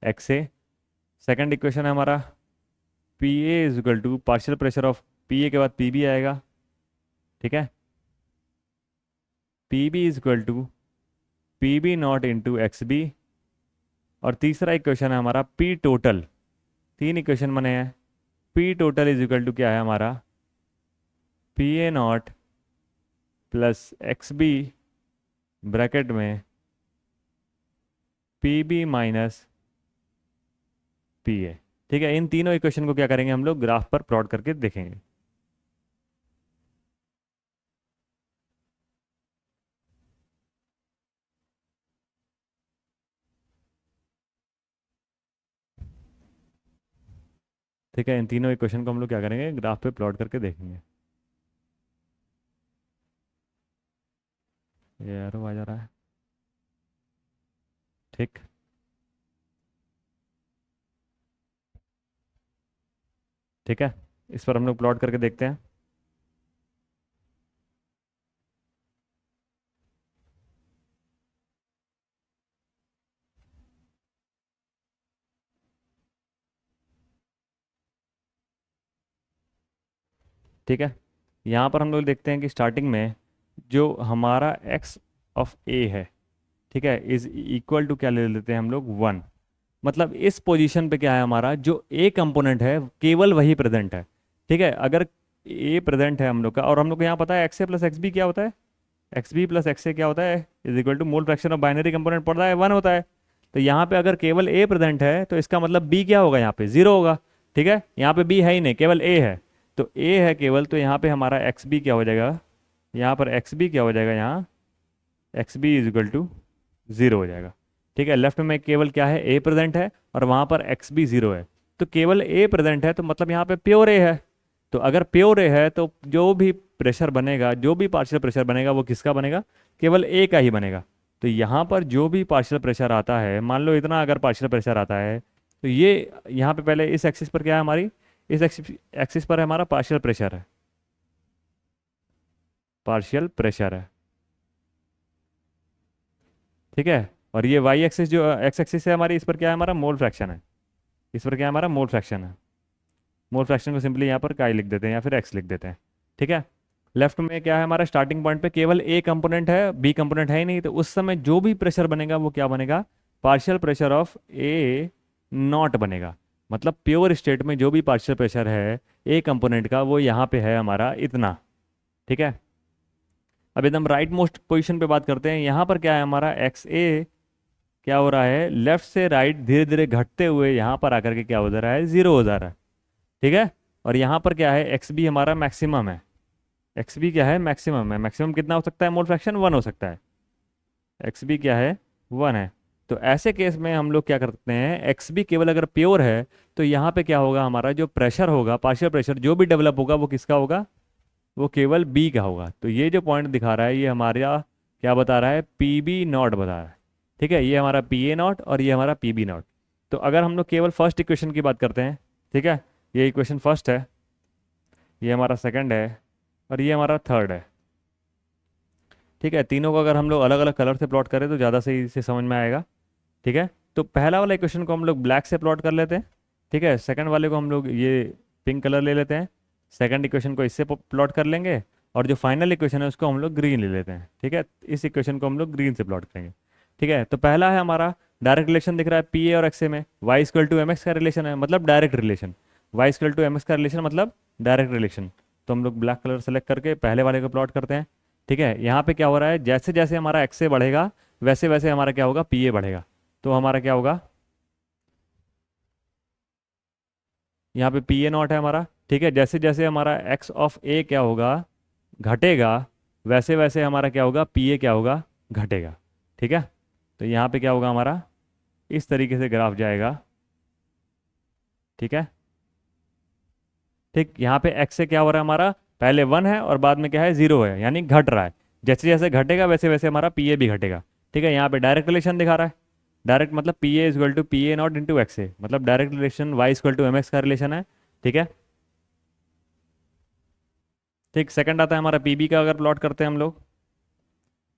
X A. Second equation है हमारा P A is equal to partial pressure of P ए के बाद पी बी आएगा, ठीक है। P B is equal to P B naught into X B. और तीसरा equation है हमारा पी टोटल। तीन इक्वेशन बने हैं। P total is equal to क्या है हमारा, P A naught plus x B bracket में P B minus P A, ठीक है। इन तीनों इक्वेशन को क्या करेंगे हम लोग ग्राफ पर प्लॉट करके देखेंगे। ठीक है, इन तीनों इक्वेशन को हम लोग क्या करेंगे ग्राफ पे प्लॉट करके देखेंगे। ये एरो आ जा रहा है, ठीक। ठीक है, इस पर हम लोग प्लॉट करके देखते हैं। ठीक है, यहाँ पर हम लोग देखते हैं कि स्टार्टिंग में जो हमारा एक्स ऑफ ए है, ठीक है, इज इक्वल टू क्या ले लेते हैं हम लोग 1। मतलब इस पोजीशन पे क्या है हमारा जो ए कंपोनेंट है केवल वही प्रेजेंट है, ठीक है। अगर ए प्रेजेंट है हम लोग का, और हम लोग को यहाँ पता है एक्स ए प्लस एक्स बी क्या होता है, x B plus x a क्या होता है is equal to mole fraction of binary component पड़ता है 1 होता है। तो यहाँ पे अगर केवल ए प्रेजेंट है तो इसका मतलब बी क्या होगा, यहाँ पे 0 होगा, ठीक है। यहाँ पे बी है ही नहीं, केवल ए है, तो ए है केवल, तो यहाँ पे हमारा एक्स बी क्या हो जाएगा, यहाँ पर एक्स बी क्या हो जाएगा, यहाँ x B is equal to 0 हो जाएगा, ठीक है। लेफ्ट में केवल क्या है ए प्रेजेंट है और वहाँ पर एक्स बी 0 है, तो केवल ए प्रेजेंट है तो मतलब यहाँ पे प्योर ए है। तो अगर प्योर ए है तो जो भी प्रेशर बनेगा, जो भी पार्शियल प्रेशर बनेगा वो किसका बनेगा, केवल ए का ही बनेगा। तो यहाँ पर जो भी पार्शियल प्रेशर आता है, मान लो इतना अगर पार्शियल प्रेशर आता है, तो ये यहाँ पे पहले इस एक्सिस पर क्या है हमारी, इस एक्सिस पर हमारा पार्शियल प्रेशर है, पार्शियल प्रेशर है, ठीक है। और ये वाई एक्सिस जो एक्स एक्सिस है हमारी, इस पर क्या है हमारा मोल फ्रैक्शन है, इस पर क्या है हमारा मोल फ्रैक्शन है। मोल फ्रैक्शन को सिंपली यहाँ पर काई लिख देते हैं या फिर एक्स लिख देते हैं, ठीक है। लेफ्ट में क्या है हमारा स्टार्टिंग पॉइंट पे केवल ए कंपोनेंट है, बी कंपोनेंट है ही नहीं, तो उस समय जो भी प्रेशर बनेगा वो क्या बनेगा, partial pressure of A not बनेगा। मतलब प्योर स्टेट में जो भी पार्शियल प्रेशर है ए कंपोनेंट का वो यहाँ पे है हमारा इतना, ठीक है। अब एकदम राइट मोस्ट पोजिशन पे बात करते हैं। यहाँ पर क्या है हमारा एक्स ए क्या हो रहा है, लेफ्ट से राइट धीरे धीरे घटते हुए यहाँ पर आकर के क्या हो जा रहा है, 0 हो जा रहा है, ठीक है। और यहाँ पर क्या है एक्स बी हमारा मैक्सिमम है, एक्स बी क्या है मैक्सिमम है। मैक्सिमम कितना हो सकता है, मोल फ्रैक्शन 1 हो सकता है, एक्स बी क्या है 1 है। तो ऐसे केस में हम लोग क्या करते हैं, एक्स बी केवल अगर प्योर है तो यहाँ पे क्या होगा हमारा जो प्रेशर होगा, पार्शियल प्रेशर जो भी डेवलप होगा वो किसका होगा, वो केवल बी का होगा। तो ये जो पॉइंट दिखा रहा है ये हमारा क्या बता रहा है, पी बी नॉट बता रहा है, ठीक है। ये हमारा पी ए नॉट और ये हमारा पी बी नॉट। तो अगर हम लोग केवल फर्स्ट इक्वेशन की बात करते हैं, ठीक है, ये इक्वेशन फर्स्ट है, ये हमारा सेकंड है और ये हमारा थर्ड है, ठीक है। तीनों को अगर हम लोग अलग अलग कलर से प्लॉट करें तो ज़्यादा सही से समझ में आएगा, ठीक है। तो पहला वाला इक्वेशन को हम लोग ब्लैक से प्लॉट कर लेते हैं, ठीक है। सेकंड वाले को हम लोग ये पिंक कलर ले लेते हैं, सेकंड इक्वेशन को इससे प्लॉट कर लेंगे, और जो फाइनल इक्वेशन है उसको हम लोग ग्रीन ले लेते हैं, ठीक है। इस इक्वेशन को हम लोग ग्रीन से प्लॉट करेंगे, ठीक है। तो पहला है हमारा डायरेक्ट रिलेशन दिख रहा है पी ए और एक्स ए में, y equal to M x का रिलेशन है, मतलब direct relation, Y equal to M x का रिलेशन मतलब डायरेक्ट रिलेशन। तो हम लोग ब्लैक कलर सेलेक्ट करके पहले वाले को प्लॉट करते हैं, ठीक है। यहाँ पे क्या हो रहा है, जैसे जैसे हमारा एक्स ए बढ़ेगा वैसे वैसे हमारा क्या होगा, पी ए बढ़ेगा। तो हमारा क्या होगा, यहाँ पे पी ए नॉट है हमारा, ठीक है। जैसे जैसे हमारा एक्स ऑफ ए क्या होगा, घटेगा, वैसे वैसे हमारा क्या होगा, पी ए क्या होगा, घटेगा, ठीक है। तो यहाँ पे क्या होगा हमारा, इस तरीके से ग्राफ जाएगा, ठीक है। ठीक, यहाँ पे एक्स से क्या हो रहा है हमारा, पहले 1 है और बाद में क्या है 0 है, यानी घट रहा है। जैसे जैसे घटेगा वैसे वैसे हमारा पी ए भी घटेगा, ठीक है। यहाँ पे डायरेक्ट रिलेशन दिखा रहा है, डायरेक्ट मतलब P A equal to P A naught into X A, मतलब direct relation Y equal to M x का रिलेशन है, ठीक है। ठीक, सेकंड आता है हमारा पी बी का, अगर प्लॉट करते हैं हम लोग,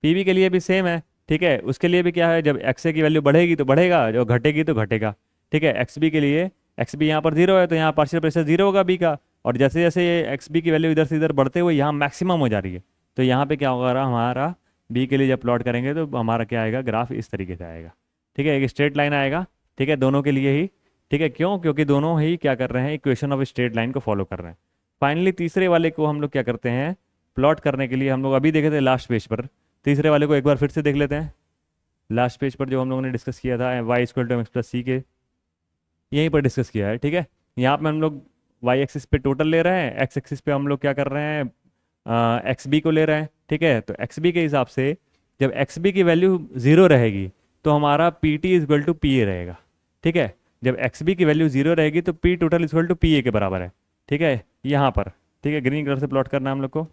पी बी के लिए भी सेम है, ठीक है, उसके लिए भी क्या है, जब एक्स ए की वैल्यू बढ़ेगी तो बढ़ेगा, जो घटेगी तो घटेगा। ठीक है, एक्स बी के लिए एक्स बी यहाँ पर जीरो है तो यहाँ पार्शियल प्रेशर जीरो होगा बी का, और जैसे जैसे ये एक्स बी की वैल्यू इधर से इधर बढ़ते हुए यहाँ मैक्सिमम हो जा रही है, तो यहाँ पे क्या होगा हमारा बी के लिए जब प्लॉट करेंगे तो हमारा क्या आएगा, ग्राफ इस तरीके से आएगा। ठीक है, एक स्ट्रेट लाइन आएगा। ठीक है, दोनों के लिए ही। ठीक है, क्यों, क्योंकि दोनों ही क्या कर रहे हैं, इक्वेशन ऑफ स्ट्रेट लाइन को फॉलो कर रहे हैं। फाइनली तीसरे वाले को हम लोग क्या करते हैं, प्लॉट करने के लिए हम लोग अभी देखे थे लास्ट पेज पर, तीसरे वाले को एक बार फिर से देख लेते हैं। लास्ट पेज पर जो हम लोगों ने डिस्कस किया था Y equal to M X plus C के, यहीं पर डिस्कस किया है। ठीक है, यहाँ पे हम लोग वाई एक्सिस पे टोटल ले रहे हैं, एक्स एक्सिस पे हम लोग क्या कर रहे हैं, एक्स बी को ले रहे हैं। ठीक है, तो एक्स बी के हिसाब से जब एक्स बी की वैल्यू ज़ीरो रहेगी तो हमारा p t is equal to P a रहेगा। ठीक है, जब एक्स बी की वैल्यू ज़ीरो रहेगी तो p total is equal to P A के बराबर है। ठीक है, यहाँ पर। ठीक है, ग्रीन कलर से प्लॉट करना है हम लोग को।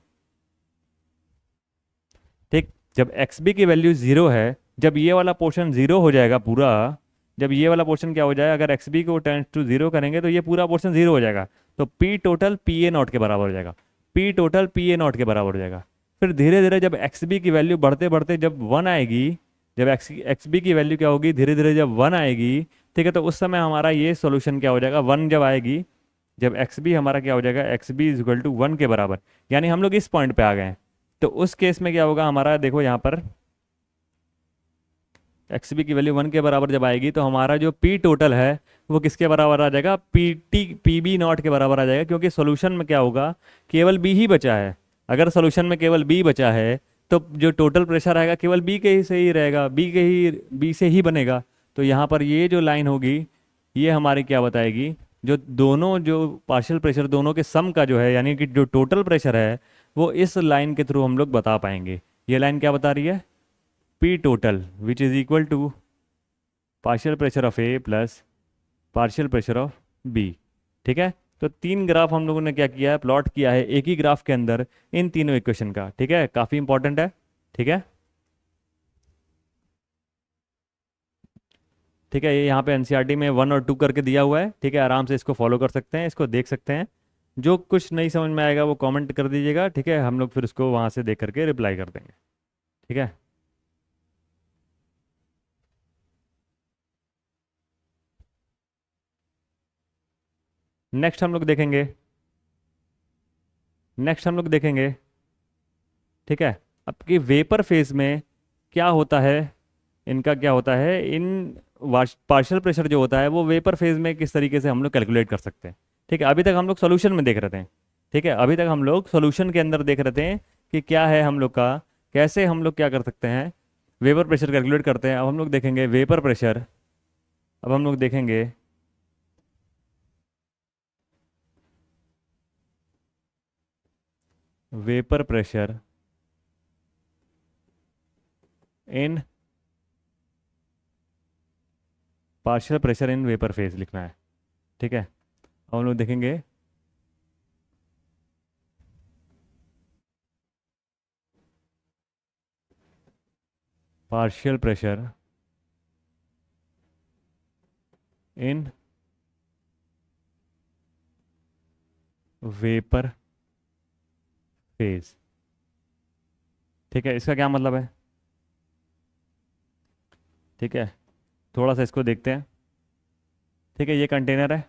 ठीक, जब एक्स बी की वैल्यू ज़ीरो है, जब ये वाला पोर्शन ज़ीरो हो जाएगा पूरा, जब ये वाला पोर्शन क्या हो जाएगा, अगर एक्स बी को टेंस टू ज़ीरो करेंगे तो ये पूरा पोर्शन ज़ीरो हो जाएगा, तो p total P A not के बराबर हो जाएगा, P total P A not के बराबर हो जाएगा। फिर धीरे धीरे जब एक्स बी की वैल्यू बढ़ते बढ़ते जब वन आएगी, जब एक्स बी की वैल्यू क्या होगी, धीरे धीरे जब वन आएगी, ठीक है, तो उस समय हमारा ये सोल्यूशन क्या हो जाएगा, वन जब आएगी, जब एक्स बी हमारा क्या हो जाएगा, x B is equal to one के बराबर, यानी हम लोग इस पॉइंट पे आ गए हैं। तो उस केस में क्या होगा हमारा, देखो यहाँ पर एक्स बी की वैल्यू वन के बराबर जब आएगी तो हमारा जो पी टोटल है वो किसके बराबर आ जाएगा, p t p B naught के बराबर आ जाएगा, क्योंकि सोल्यूशन में क्या होगा, केवल बी ही बचा है। अगर सोल्यूशन में केवल बी बचा है तो जो टोटल प्रेशर आएगा केवल बी के ही से ही रहेगा, बी से ही बनेगा। तो यहाँ पर ये जो लाइन होगी ये हमारी क्या बताएगी, जो दोनों जो पार्शियल प्रेशर दोनों के सम का जो है, यानी कि जो टोटल प्रेशर है वो इस लाइन के थ्रू हम लोग बता पाएंगे। ये लाइन क्या बता रही है, P total which is equal to partial pressure of A plus partial pressure of B. ठीक है, तो तीन ग्राफ हम लोगों ने क्या किया है, प्लॉट किया है एक ही ग्राफ के अंदर इन तीनों इक्वेशन का। ठीक है, काफ़ी इंपॉर्टेंट है। ठीक है, ठीक है, ये यहाँ पे एनसीईआरटी में वन और टू करके दिया हुआ है। ठीक है, आराम से इसको फॉलो कर सकते हैं, इसको देख सकते हैं। जो कुछ नहीं समझ में आएगा वो कमेंट कर दीजिएगा। ठीक है, हम लोग फिर उसको वहाँ से देख करके रिप्लाई कर देंगे। ठीक है, नेक्स्ट हम लोग देखेंगे, नेक्स्ट हम लोग देखेंगे। ठीक है, अब कि वेपर फेज में क्या होता है, इनका क्या होता है, इन पार्शियल प्रेशर जो होता है वो वेपर फेज में किस तरीके से हम लोग कैलकुलेट कर सकते हैं। ठीक है, अभी तक हम लोग सोल्यूशन में देख रहे थे। ठीक है, अभी तक हम लोग सोल्यूशन के अंदर देख रहे थे कि क्या है हम लोग का, कैसे हम लोग क्या कर सकते हैं, वेपर प्रेशर कैलकुलेट करते हैं। अब हम लोग देखेंगे वेपर प्रेशर, अब हम लोग देखेंगे vapour pressure in partial pressure in vapour phase लिखना है। ठीक है, अब हम लोग देखेंगे पार्शियल प्रेशर इन वेपर फेज। ठीक है, इसका क्या मतलब है, ठीक है, थोड़ा सा इसको देखते हैं। ठीक है, ये कंटेनर है,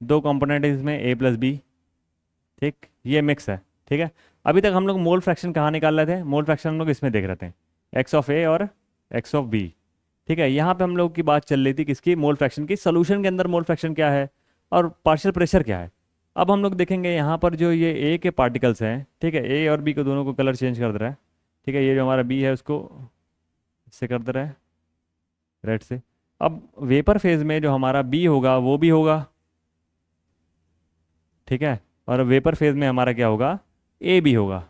दो कंपोनेंट है इसमें ए प्लस बी। ठीक, ये मिक्स है। ठीक है, अभी तक हम लोग मोल फ्रैक्शन कहाँ निकाल रहे थे, मोल फ्रैक्शन हम लोग इसमें देख रहे थे, एक्स ऑफ ए और एक्स ऑफ बी। ठीक है, यहाँ पे हम लोग की बात चल रही थी किसकी, मोल फ्रैक्शन की। सोल्यूशन के अंदर मोल फ्रैक्शन क्या है और पार्शियल प्रेशर क्या है। अब हम लोग देखेंगे यहाँ पर जो ये ए के पार्टिकल्स हैं, ठीक है, ए और बी को दोनों को कलर चेंज कर दे रहा है। ठीक है, ये जो हमारा बी है उसको इससे कर दे रहा है रेड से। अब वेपर फेज में जो हमारा बी होगा वो भी होगा। ठीक है, और वेपर फेज में हमारा क्या होगा, ए भी होगा,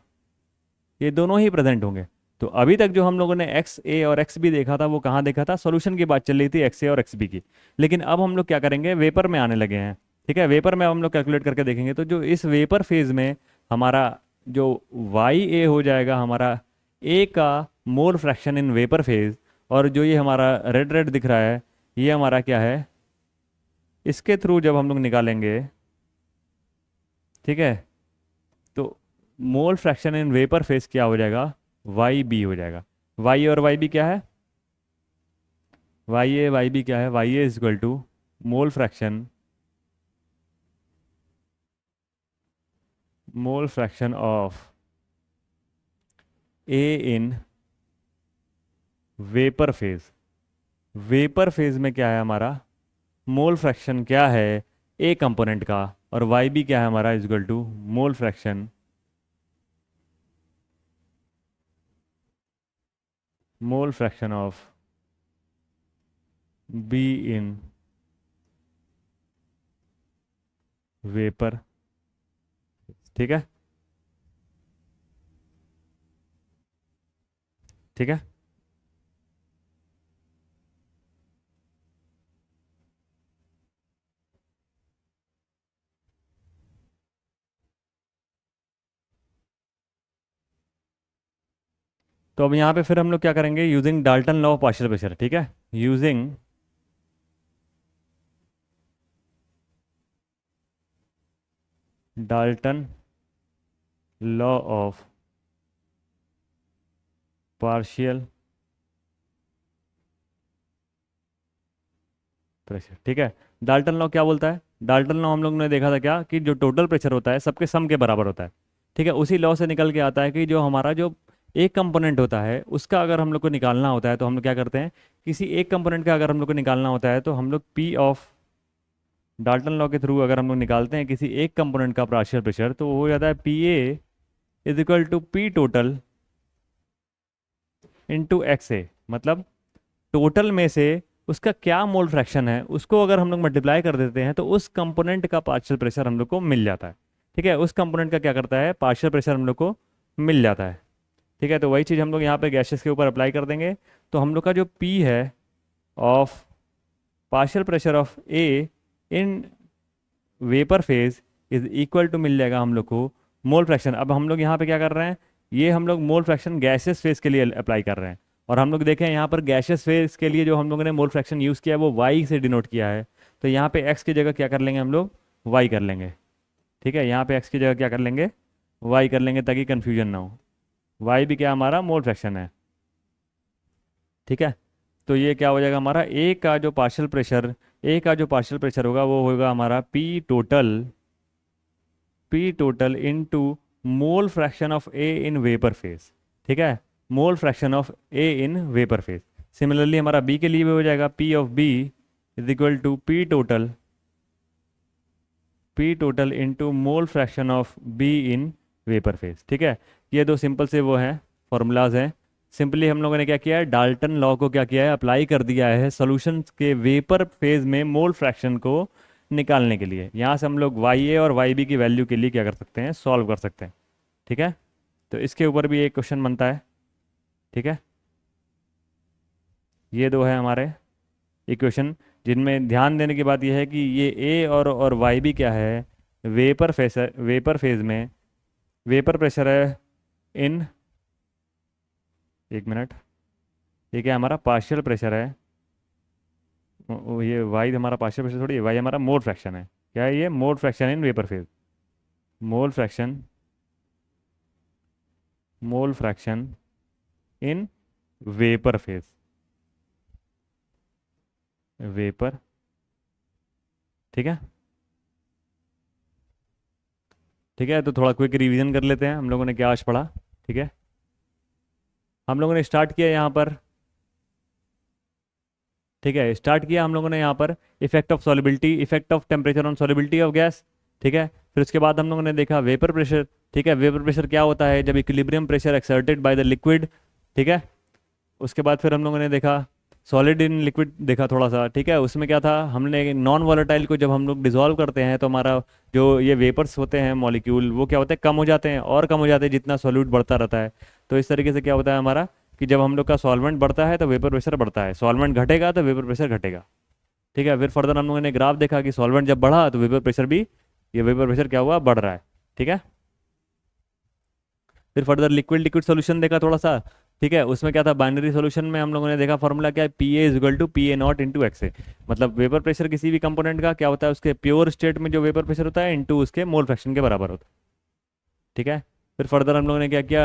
ये दोनों ही प्रेजेंट होंगे। तो अभी तक जो हम लोगों ने एक्स ए और एक्स बी देखा था वो कहाँ देखा था, सॉल्यूशन की बात चल रही थी एक्स ए और एक्स बी की। लेकिन अब हम लोग क्या करेंगे, वेपर में आने लगे हैं। ठीक है, वेपर में अब हम लोग कैलकुलेट करके देखेंगे, तो जो इस वेपर फेज में हमारा जो वाई ए हो जाएगा, हमारा ए का mole fraction in vapour phase, और जो ये हमारा रेड रेड दिख रहा है ये हमारा क्या है, इसके थ्रू जब हम लोग निकालेंगे, ठीक है, तो mole fraction in vapour phase क्या हो जाएगा, वाई बी हो जाएगा। वाई और वाई बी क्या है, वाई ए वाई बी क्या है, y a is equal to mole fraction of A in vapour phase. Vapour phase में क्या है हमारा, मोल फ्रैक्शन क्या है ए कंपोनेंट का, और वाई बी क्या है हमारा, is equal to mole fraction, mole fraction of B in vapour. ठीक है, ठीक है। तो अब यहाँ पे फिर हम लोग क्या करेंगे, using Dalton law of partial pressure. ठीक है, using Dalton law of partial pressure. ठीक है, डाल्टन लॉ क्या बोलता है, डाल्टन लॉ हम लोग ने देखा था क्या, कि जो टोटल प्रेशर होता है सबके सम के बराबर होता है। ठीक है, उसी लॉ से निकल के आता है कि जो हमारा जो एक कंपोनेंट होता है उसका अगर हम लोग को निकालना होता है तो हम लोग क्या करते हैं, किसी एक कंपोनेंट का अगर हम लोग को निकालना होता है तो हम लोग पी ऑफ डाल्टन लॉ के थ्रू अगर हम लोग निकालते हैं किसी एक कंपोनेंट का पार्शियल प्रेशर, तो वो हो जाता है P A is equal to P total into X A. मतलब टोटल में से उसका क्या मोल फ्रैक्शन है उसको अगर हम लोग मल्टीप्लाई कर देते हैं तो उस कंपोनेंट का पार्शियल प्रेशर हम लोग को मिल जाता है। ठीक है, उस कंपोनेंट का क्या करता है, पार्शियल प्रेशर हम लोग को मिल जाता है। ठीक है, तो वही चीज़ हम लोग यहाँ पे गैसेस के ऊपर अप्लाई कर देंगे। तो हम लोग का जो पी है of partial pressure of A in vapour phase is equal to मिल जाएगा हम लोग को मोल फ्रैक्शन। अब हम लोग यहाँ पे क्या कर रहे हैं, ये हम लोग मोल फ्रैक्शन गैसेस फेज के लिए अप्लाई कर रहे हैं। और हम लोग देखें यहाँ पर गैसेस फेज के लिए जो हम लोगों ने मोल फ्रैक्शन यूज़ किया है वो वाई से डिनोट किया है। तो यहाँ पे एक्स की जगह क्या कर लेंगे हम लोग, वाई कर लेंगे। ठीक है, यहाँ पे एक्स की जगह क्या कर लेंगे, वाई कर लेंगे ताकि कन्फ्यूजन ना हो। वाई भी क्या हमारा मोल फ्रैक्शन है। ठीक है, तो ये क्या हो जाएगा हमारा, ए का जो पार्शियल प्रेशर होगा वो होगा हमारा p total into mole fraction of A in vapour phase. ठीक है, mole fraction of A in vapour phase. Similarly हमारा बी के लिए भी हो जाएगा p of B is equal to P total into mole fraction of B in vapour phase. ठीक है, ये दो सिंपल से वो हैं फॉर्मूलाज हैं। सिंपली हम लोगों ने क्या किया है, डाल्टन लॉ को क्या किया है, अप्लाई कर दिया है सॉल्यूशन के वेपर फेज में मोल फ्रैक्शन को निकालने के लिए। यहाँ से हम लोग वाई ए और वाई बी की वैल्यू के लिए क्या कर सकते हैं, सॉल्व कर सकते हैं। ठीक है, तो इसके ऊपर भी एक क्वेश्चन बनता है। ठीक है, ये दो है हमारे इक्वेशन जिनमें ध्यान देने की बात यह है कि ये ए और वाई बी क्या है, वेपर फेज में वेपर प्रेशर है इन, एक मिनट, ये क्या हमारा पार्शियल प्रेशर है। ये वाई हमारा पार्शियल प्रेशर थोड़ी है, वाई हमारा मोल फ्रैक्शन है। क्या है ये, mole fraction in vapour phase, mole fraction mole fraction in vapour phase, vapour. ठीक है, ठीक है, तो थोड़ा क्विक रिवीजन कर लेते हैं हम लोगों ने क्या आज पढ़ा। ठीक है, हम लोगों ने स्टार्ट किया यहाँ पर। ठीक है, स्टार्ट किया हम लोगों ने यहाँ पर effect of solubility, effect of temperature on solubility of gas. ठीक है, फिर उसके बाद हम लोगों ने देखा वेपर प्रेशर। ठीक है, वेपर प्रेशर क्या होता है, जब equilibrium pressure exerted by the liquid. ठीक है, उसके बाद फिर हम लोगों ने देखा सॉलिड इन लिक्विड देखा थोड़ा सा। ठीक है, उसमें क्या था, हमने नॉन वॉलेटाइल को जब हम लोग डिजोल्व करते हैं तो हमारा जो ये वेपर्स होते हैं मॉलिक्यूल वो क्या होते हैं, कम हो जाते हैं और कम हो जाते हैं जितना सॉल्यूट बढ़ता रहता है। तो इस तरीके से क्या होता है हमारा, कि जब हम लोग का सॉल्वेंट बढ़ता है तो वेपर प्रेशर बढ़ता है, सॉल्वेंट घटेगा तो वेपर प्रेशर घटेगा। ठीक है, फिर फर्दर हम लोगों ने ग्राफ देखा कि सॉल्वेंट जब बढ़ा तो वेपर प्रेशर भी, ये वेपर प्रेशर क्या हुआ, बढ़ रहा है। ठीक है, फिर फर्दर लिक्विड लिक्विड सोल्यूशन देखा थोड़ा सा। ठीक है, उसमें क्या था, बाइनरी सॉल्यूशन में हम लोगों ने देखा फॉर्मूला क्या है, P A is equal to P A naught into X A. मतलब वेपर प्रेशर किसी भी कंपोनेंट का क्या होता है, उसके प्योर स्टेट में जो वेपर प्रेशर होता है इंटू उसके मोल फ्रैक्शन के बराबर होता है। ठीक है, फिर फर्दर हम लोगों ने क्या किया,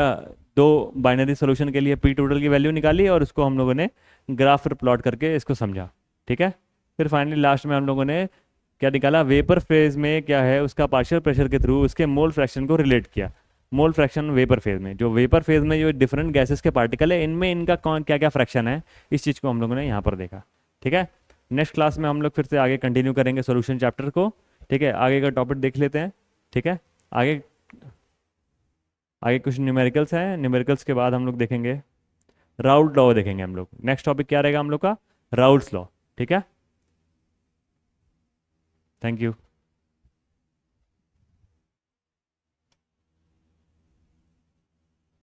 दो बाइनरी सोल्यूशन के लिए पी टोटल की वैल्यू निकाली और उसको हम लोगों ने ग्राफ पर प्लॉट करके इसको समझा। ठीक है। फिर फाइनली लास्ट में हम लोगों ने क्या निकाला, वेपर फेज में क्या है उसका पार्शियल प्रेशर के थ्रू उसके मोल फ्रैक्शन को रिलेट किया। मोल फ्रैक्शन वेपर फेज में, जो वेपर फेज में जो डिफरेंट गैसेस के पार्टिकल है इनमें इनका कौन क्या क्या फ्रैक्शन है, इस चीज़ को हम लोगों ने यहाँ पर देखा। ठीक है। नेक्स्ट क्लास में हम लोग फिर से आगे कंटिन्यू करेंगे सॉल्यूशन चैप्टर को। ठीक है, आगे का टॉपिक देख लेते हैं। ठीक है। आगे आगे कुछ न्यूमेरिकल्स हैं, न्यूमेरिकल्स के बाद हम लोग देखेंगे राउल्ट लॉ देखेंगे हम लोग। नेक्स्ट टॉपिक क्या रहेगा हम लोग का, राउल्ट्स लॉ। ठीक है। Thank you.